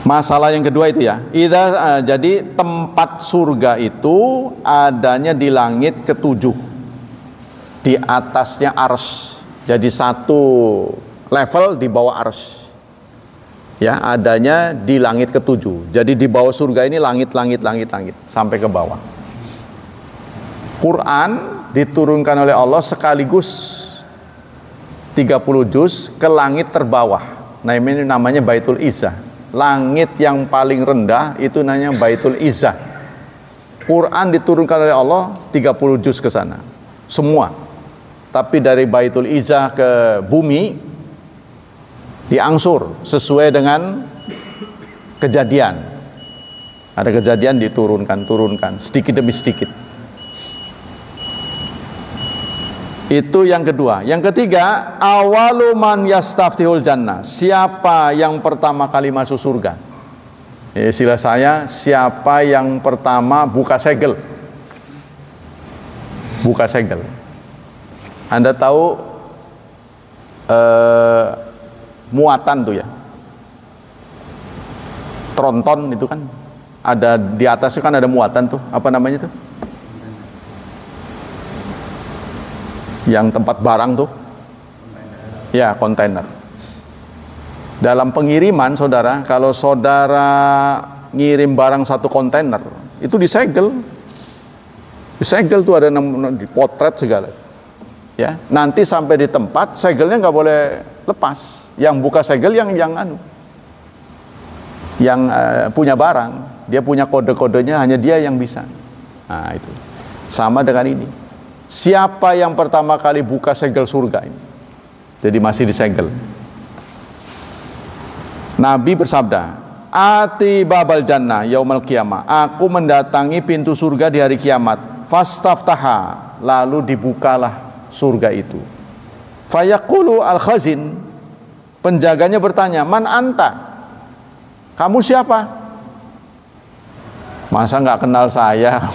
Masalah yang kedua itu ya. Jadi tempat surga itu adanya di langit ke-7. Di atasnya arsy. Jadi 1 level di bawah arsy. Ya, adanya di langit ke-7. Jadi di bawah surga ini langit sampai ke bawah. Quran diturunkan oleh Allah sekaligus 30 juz ke langit terbawah. Nah, ini namanya Baitul Izzah. Langit yang paling rendah itu namanya Baitul Izzah. Quran diturunkan oleh Allah 30 juz ke sana. Semua. Tapi dari Baitul Izzah ke bumi diangsur sesuai dengan kejadian. Ada kejadian diturunkan sedikit demi sedikit. Itu yang kedua. Yang ketiga, awalu man yastaftihul jannah. Siapa yang pertama kali masuk surga? Istilah saya, siapa yang pertama buka segel? Buka segel. Anda tahu muatan tuh ya, tronton itu kan ada di atasnya kan ada muatan tuh, apa namanya tuh, yang tempat barang tuh, ya kontainer. Dalam pengiriman saudara, kalau saudara ngirim barang satu kontainer itu disegel tuh, ada dipotret segala. Ya, nanti sampai di tempat segelnya nggak boleh lepas. Yang buka segel yang punya barang, dia punya kode-kodenya, hanya dia yang bisa. Nah itu sama dengan ini. Siapa yang pertama kali buka segel surga ini? Jadi masih disegel. Nabi bersabda, "Ati babal jannah yaumal qiyamah." Aku mendatangi pintu surga di hari kiamat. Fastaftaha, lalu dibukalah surga itu. Fayaqulu al-khazin, penjaganya bertanya, "Man anta?" Kamu siapa? Masa nggak kenal saya?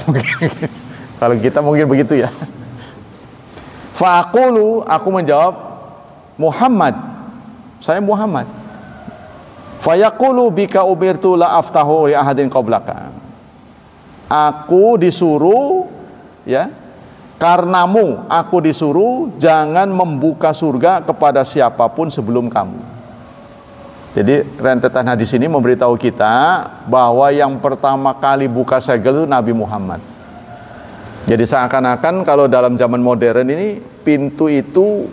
Kalau kita mungkin begitu ya. Faqulu, aku menjawab, "Muhammad." Saya Muhammad. Fayaqulu bika umirtu la aftahu li ahadin qablaka. Aku disuruh, ya, karenamu aku disuruh jangan membuka surga kepada siapapun sebelum kamu. Jadi rentetan hadis ini memberitahu kita bahwa yang pertama kali buka segel itu Nabi Muhammad. Jadi seakan-akan kalau dalam zaman modern ini pintu itu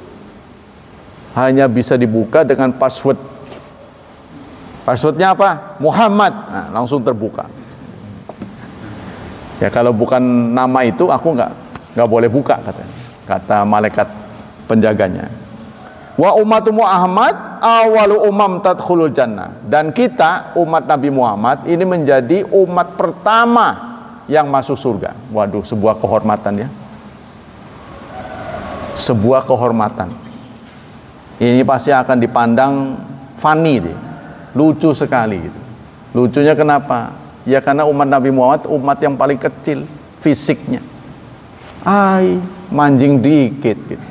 hanya bisa dibuka dengan password. Passwordnya apa? Muhammad. Nah, langsung terbuka. Ya kalau bukan nama itu aku nggak boleh buka, kata malaikat penjaganya. Wa ummatu Muhammad awalu umam tadkhulul jannah. Dan kita umat Nabi Muhammad ini menjadi umat pertama yang masuk surga. Waduh, sebuah kehormatan ya. Sebuah kehormatan. Ini pasti akan dipandang funny deh. Lucu sekali gitu. Lucunya kenapa? Ya karena umat Nabi Muhammad umat yang paling kecil fisiknya. Manjing dikit gitu.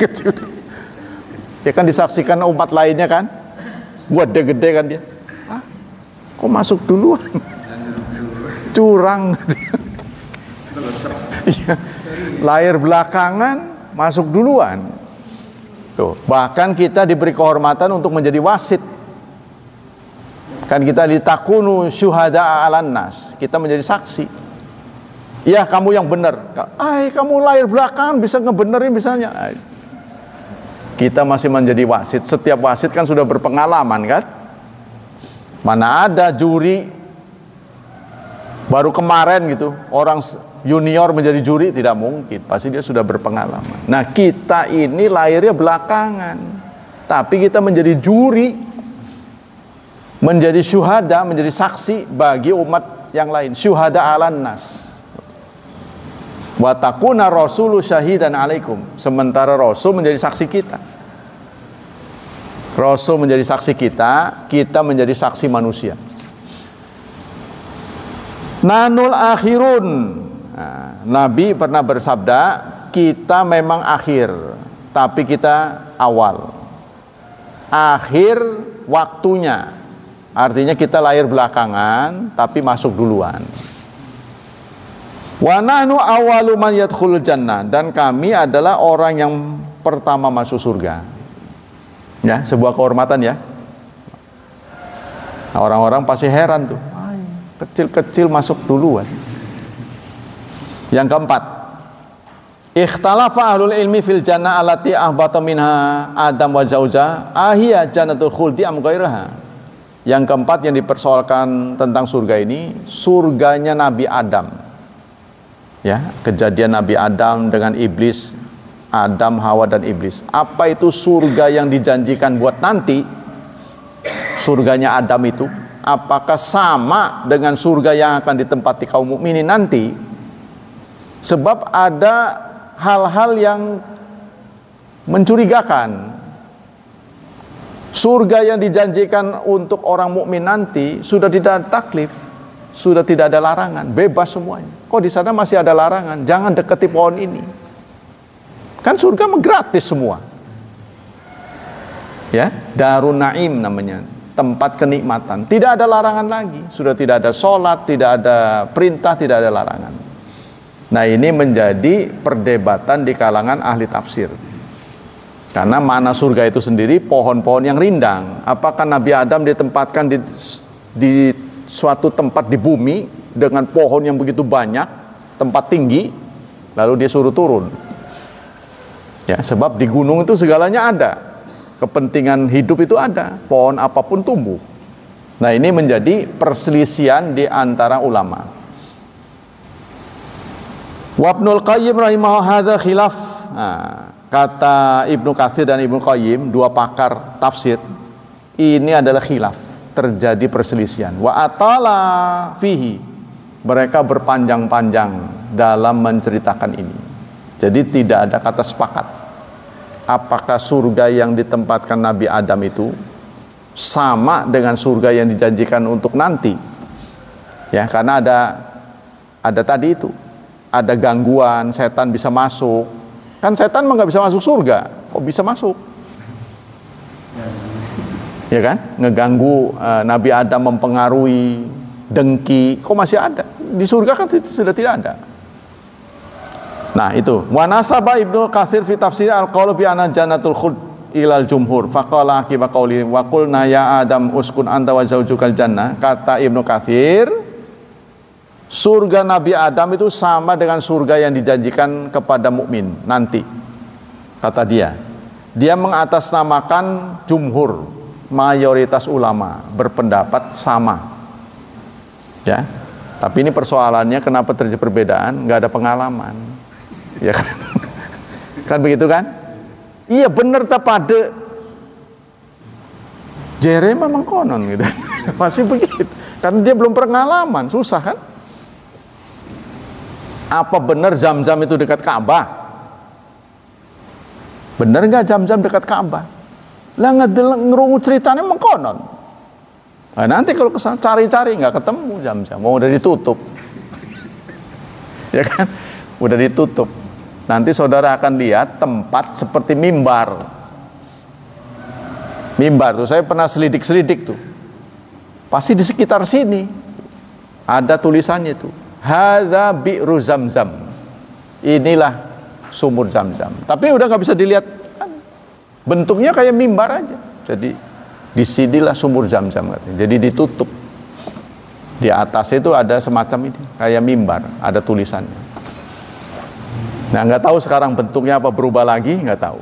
Kecil. Ya kan disaksikan umat lainnya kan, gede-gede kan dia. Kok masuk duluan? Curang. Lahir belakangan, masuk duluan. Tuh, bahkan kita diberi kehormatan untuk menjadi wasit. Kan kita ditakunu syuhada alan nas. Kita menjadi saksi. Ya kamu yang benar. Kamu lahir belakangan bisa ngebenerin misalnya. Kita masih menjadi wasit. Setiap wasit kan sudah berpengalaman kan. Mana ada juri baru kemarin gitu orang junior menjadi juri, tidak mungkin. Pasti dia sudah berpengalaman. Nah kita ini lahirnya belakangan, tapi kita menjadi juri, menjadi syuhada, menjadi saksi bagi umat yang lain. Syuhada alan nas. Wa takuna rasulu syahidan alaikum. Sementara Rasul menjadi saksi kita. Rasul menjadi saksi kita, kita menjadi saksi manusia. Nanul akhirun. Nah, Nabi pernah bersabda, kita memang akhir, tapi kita awal. Akhir waktunya. Artinya kita lahir belakangan, tapi masuk duluan. Wa nahnu awwalu man yadkhulul jannah, dan kami adalah orang yang pertama masuk surga. Ya, sebuah kehormatan ya. Nah, orang-orang pasti heran tuh. Kecil-kecil masuk duluan. Yang keempat, ikhtalafa ahlul ilmi fil jannah allati ahbata minha Adam wa zauja ahiya jannatul khuldi am ghairaha. Yang keempat yang dipersoalkan tentang surga ini, surganya Nabi Adam. Ya, kejadian Nabi Adam dengan iblis Adam, Hawa, dan Iblis. Apa itu surga yang dijanjikan buat nanti? Surganya Adam itu apakah sama dengan surga yang akan ditempati kaum mukminin nanti? Sebab ada hal-hal yang mencurigakan. Surga yang dijanjikan untuk orang mukmin nanti sudah tidak ada taklif, sudah tidak ada larangan, bebas semuanya. Kok di sana masih ada larangan? Jangan dekati pohon ini. Kan surga gratis semua. Ya, Darun Naim namanya, tempat kenikmatan. Tidak ada larangan lagi, sudah tidak ada sholat, tidak ada perintah, tidak ada larangan. Nah, ini menjadi perdebatan di kalangan ahli tafsir. Karena makna surga itu sendiri pohon-pohon yang rindang. Apakah Nabi Adam ditempatkan di suatu tempat di bumi dengan pohon yang begitu banyak, tempat tinggi, lalu dia suruh turun? Ya, sebab di gunung itu segalanya ada. Kepentingan hidup itu ada, pohon apapun tumbuh. Nah, ini menjadi perselisihan di antara ulama. Wa Ibnul Qayyim rahimahullah hadza khilaf. Nah, kata Ibnu Katsir dan Ibnu Qayyim, dua pakar tafsir, ini adalah khilaf, terjadi perselisihan. Wa atala fihi, mereka berpanjang-panjang dalam menceritakan ini. Jadi tidak ada kata sepakat. Apakah surga yang ditempatkan Nabi Adam itu sama dengan surga yang dijanjikan untuk nanti? Ya, karena ada tadi itu, ada gangguan, setan bisa masuk. Kan setan mah nggak bisa masuk surga, kok bisa masuk? Ya kan? Ngeganggu Nabi Adam, mempengaruhi, dengki, kok masih ada? Di surga kan sudah tidak ada. Nah, itu. Wa nasaba Ibnu Katsir fi tafsir al-qaulu bi anna jannatul khuld ilal jumhur. Faqala akiba qauli wa qulna ya Adam uskun anta wa zaujukal jannah. Kata Ibnu Katsir, surga Nabi Adam itu sama dengan surga yang dijanjikan kepada mukmin nanti. Kata dia mengatasnamakan jumhur, mayoritas ulama berpendapat sama. Ya, tapi ini persoalannya kenapa terjadi perbedaan? Nggak ada pengalaman, ya kan? Kan begitu kan? Iya bener tak pada jere memang konon gitu. Masih begitu, karena dia belum pengalaman, susah kan? Apa benar Zam-Zam itu dekat Ka'bah? Benar nggak Zam-Zam dekat Ka'bah? Lah ngerungu ceritanya mengkonon. Nah, nanti kalau kesana cari-cari nggak ketemu Zam-Zam, mau udah ditutup, ya kan? Udah ditutup. Nanti saudara akan lihat tempat seperti mimbar. Mimbar tuh saya pernah selidik tuh. Pasti di sekitar sini ada tulisannya tuh. Hadza bi'ru Zamzam. Inilah sumur Zamzam. Tapi udah nggak bisa dilihat kan? Bentuknya kayak mimbar aja. Jadi di sinilah sumur Zamzam katanya. Jadi ditutup. Di atas itu ada semacam ini, kayak mimbar, ada tulisannya. Nah, nggak tahu sekarang bentuknya apa, berubah lagi, nggak tahu.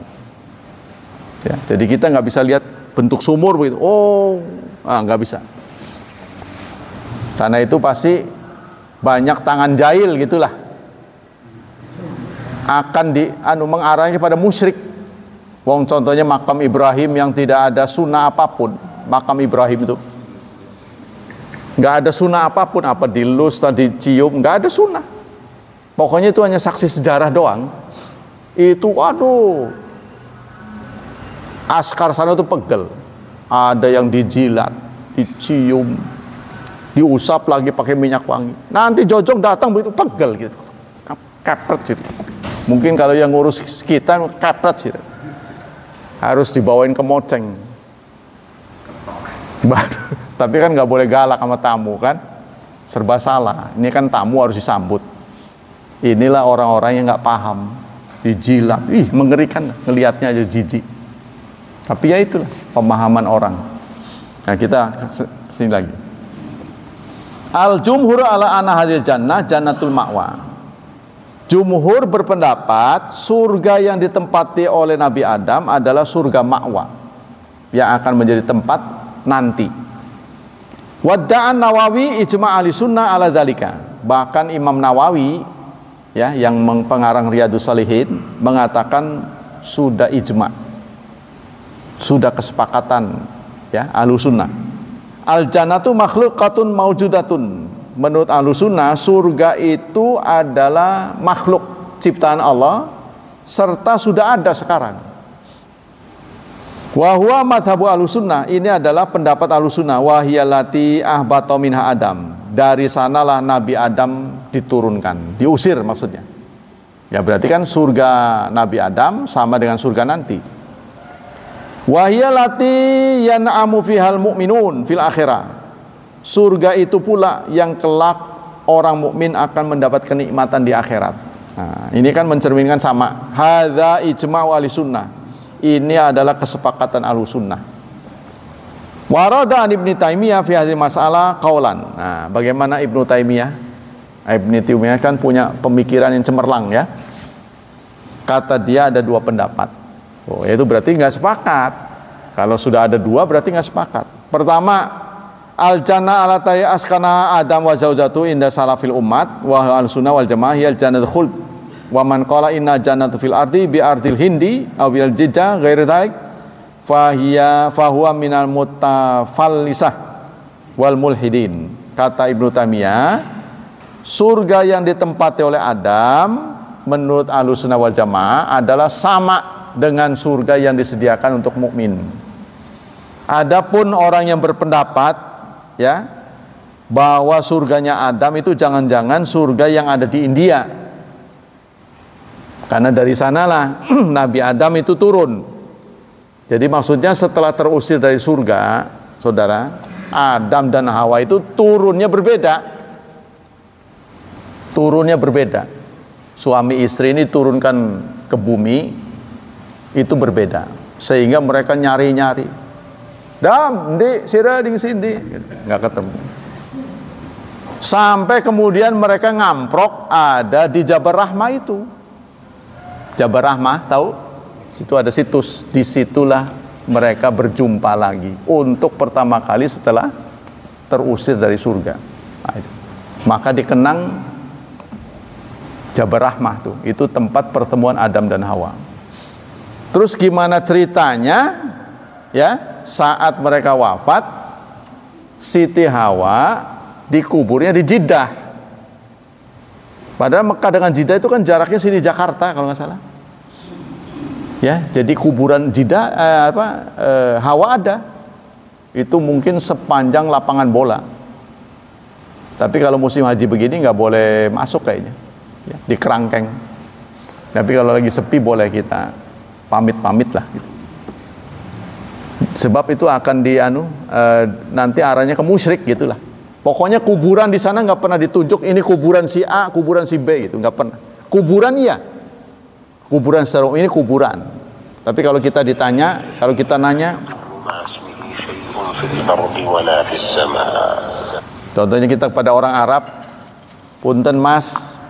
Ya, jadi kita nggak bisa lihat bentuk sumur begitu. Oh, nggak bisa. Karena itu pasti banyak tangan jahil gitulah, akan mengarahnya pada musyrik. Wong contohnya makam Ibrahim yang tidak ada sunnah apapun. Makam Ibrahim itu nggak ada sunnah apapun, apa dilus, dicium, nggak ada sunnah. Pokoknya itu hanya saksi sejarah doang. Itu waduh, askar sana tuh pegel. Ada yang dijilat, dicium, diusap lagi pakai minyak wangi. Nanti Jojong datang begitu pegel gitu, kepret gitu. Mungkin kalau yang ngurus kita kepret sih, harus dibawain ke moceng. Tapi kan nggak boleh galak sama tamu kan, serba salah. Ini kan tamu harus disambut. Inilah orang-orang yang nggak paham, dijilat, mengerikan, ngelihatnya aja jijik. Tapi ya itulah pemahaman orang. Nah, kita sini lagi. Al-jumhur ala anna hadil jannah jannatul ma'wa. Jumhur berpendapat surga yang ditempati oleh Nabi Adam adalah surga ma'wa, yang akan menjadi tempat nanti. Wadda'an Nawawi ijma' ahli sunnah ala dzalika. Bahkan Imam Nawawi ya, yang pengarang Riyadhus Shalihin mengatakan sudah ijma, sudah kesepakatan, ya, Ahlussunnah. Al-jannatu makhluqatun maujudatun. Menurut Ahlussunnah, surga itu adalah makhluk ciptaan Allah serta sudah ada sekarang. Wa huwa madhabu Ahlussunnah, ini adalah pendapat Ahlussunnah. Wa hiyallati ahbata minha Adam. Dari sanalah Nabi Adam diturunkan, diusir maksudnya. Ya berarti kan surga Nabi Adam sama dengan surga nanti. Wa hiyallati yan'amu fihal mu'minun fil akhirah. Surga itu pula yang kelak orang mukmin akan mendapat kenikmatan di akhirat. Nah, ini kan mencerminkan sama. Hadza ijma'u ahlussunnah. Ini adalah kesepakatan Ahlussunnah. Warada an Ibnu Taimiyah fi hadhihi masalah qaulan. Nah, bagaimana Ibnu Taimiyah? Ibnu Taimiyah kan punya pemikiran yang cemerlang, ya. Kata dia ada dua pendapat. Oh, itu berarti nggak sepakat. Kalau sudah ada dua berarti nggak sepakat. Pertama, al-jannah alatai askana Adam wa zaujatu inda salafil umat wa al-sunnah wal jamaah al jannatul khuld. Wa man qala inna jannatu fil ardi bi ardil hindi aw bil jiddah ghairi dzalik fahuwa minal mutafallisah wal mulhidin. Kata Ibnu Taimiyah, surga yang ditempati oleh Adam menurut Ahlussunnah wal Jamaah adalah sama dengan surga yang disediakan untuk mukmin. Adapun orang yang berpendapat, ya, bahwa surganya Adam itu jangan-jangan surga yang ada di India. Karena dari sanalah Nabi Adam itu turun. Jadi maksudnya setelah terusir dari surga, saudara, Adam dan Hawa itu turunnya berbeda. Turunnya berbeda. Suami istri ini turunkan ke bumi itu berbeda. Sehingga mereka nyari-nyari. Dam, di sira di sini, nggak ketemu. Sampai kemudian mereka ngamprok ada di Jabal Rahmah itu. Jabal Rahmah, tahu? Situ ada situs. Disitulah mereka berjumpa lagi untuk pertama kali setelah terusir dari surga. Nah, itu. Maka dikenang Jabal Rahmah tuh. Itu tempat pertemuan Adam dan Hawa. Terus gimana ceritanya? Ya, saat mereka wafat, Siti Hawa dikuburnya di Jeddah. Padahal Mekah dengan Jeddah itu kan jaraknya sini Jakarta kalau nggak salah. Ya, jadi kuburan Jeddah Hawa ada. Itu mungkin sepanjang lapangan bola. Tapi kalau musim haji begini nggak boleh masuk kayaknya. Ya, di kerangkeng. Tapi kalau lagi sepi boleh kita pamit-pamit lah gitu. Sebab itu akan nanti arahnya ke musyrik gitulah. Pokoknya kuburan di sana nggak pernah ditunjuk ini kuburan si A, kuburan si B gitu, nggak pernah. Kuburan iya, kuburan secara umum ini kuburan. Tapi kalau kita ditanya, kalau kita nanya, contohnya kita pada orang Arab, punten mas,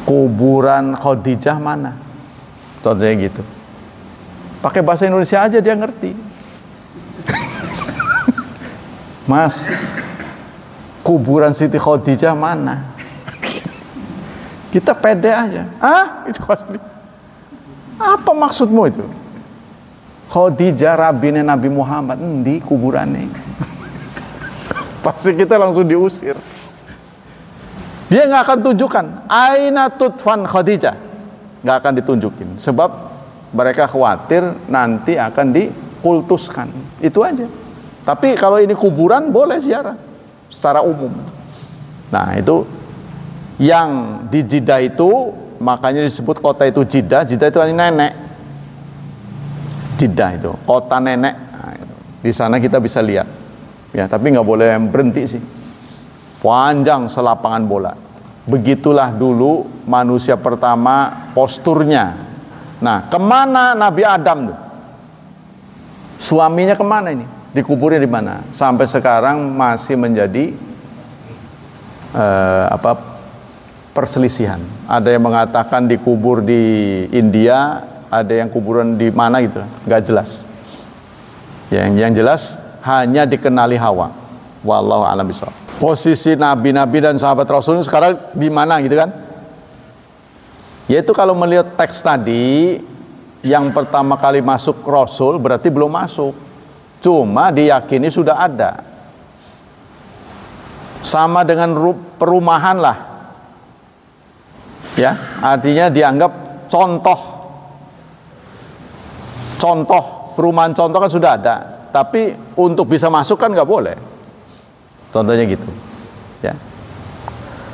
kuburan Khadijah mana? Contohnya gitu. Pakai bahasa Indonesia aja dia ngerti. Mas, kuburan Siti Khadijah mana? Kita pede aja. Ah, itu asli. Apa maksudmu itu? Khadijah rabine Nabi Muhammad di kuburannya. Pasti kita langsung diusir. Dia nggak akan tunjukkan aina tutfan Khadijah. Nggak akan ditunjukin. Sebab mereka khawatir nanti akan dikultuskan. Itu aja. Tapi kalau ini kuburan boleh ziarah secara umum. Nah itu yang di Jeddah itu makanya disebut kota itu Jeddah. Jeddah itu nenek. Jeddah itu kota nenek. Nah, itu. Di sana kita bisa lihat. Ya tapi nggak boleh berhenti sih. Panjang selapangan bola. Begitulah dulu manusia pertama posturnya. Nah kemana Nabi Adam tuh? Suaminya kemana ini? Dikuburnya di mana? Sampai sekarang masih menjadi perselisihan. Ada yang mengatakan dikubur di India, ada yang kuburan di mana gitu, nggak jelas. Yang jelas hanya dikenali Hawa. Wallahu a'lam bishawab. Posisi nabi-nabi dan sahabat Rasul sekarang di mana gitu kan? Yaitu kalau melihat teks tadi, yang pertama kali masuk Rasul berarti belum masuk. Cuma diyakini sudah ada. Sama dengan perumahan lah. Ya, artinya dianggap contoh perumahan contoh kan sudah ada, tapi untuk bisa masuk kan nggak boleh. Contohnya gitu, ya.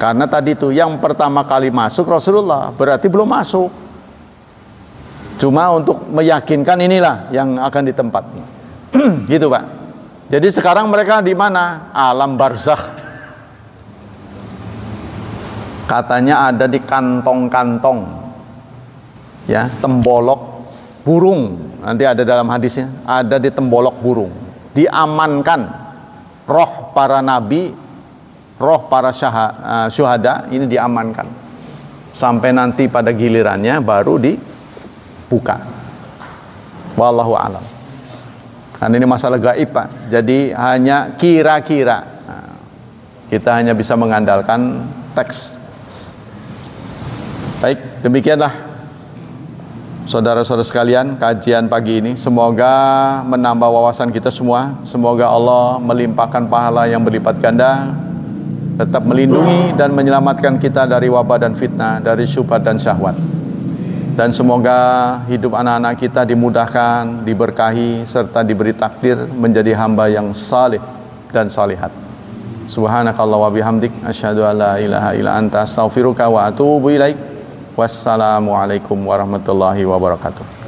Karena tadi itu yang pertama kali masuk Rasulullah berarti belum masuk. Cuma untuk meyakinkan inilah yang akan ditempati. Gitu, Pak. Jadi sekarang mereka di mana? Alam barzakh. Katanya ada di kantong-kantong, ya, tembolok burung. Nanti ada dalam hadisnya, ada di tembolok burung. Diamankan roh para nabi, roh para syuhada ini diamankan sampai nanti pada gilirannya baru dibuka. Wallahu a'lam. Karena ini masalah gaib, Pak. Jadi hanya kira-kira. Nah, kita hanya bisa mengandalkan teks. Baik, demikianlah saudara-saudara sekalian kajian pagi ini. Semoga menambah wawasan kita semua. Semoga Allah melimpahkan pahala yang berlipat ganda, tetap melindungi dan menyelamatkan kita dari wabah dan fitnah, dari syubhat dan syahwat. Dan semoga hidup anak-anak kita dimudahkan, diberkahi, serta diberi takdir menjadi hamba yang saleh dan salihat. Subhanakallah wa bihamdik, asyhadu an la ilaha illa anta, astaghfiruka wa atubu ilaik. Wassalamualaikum warahmatullahi wabarakatuh.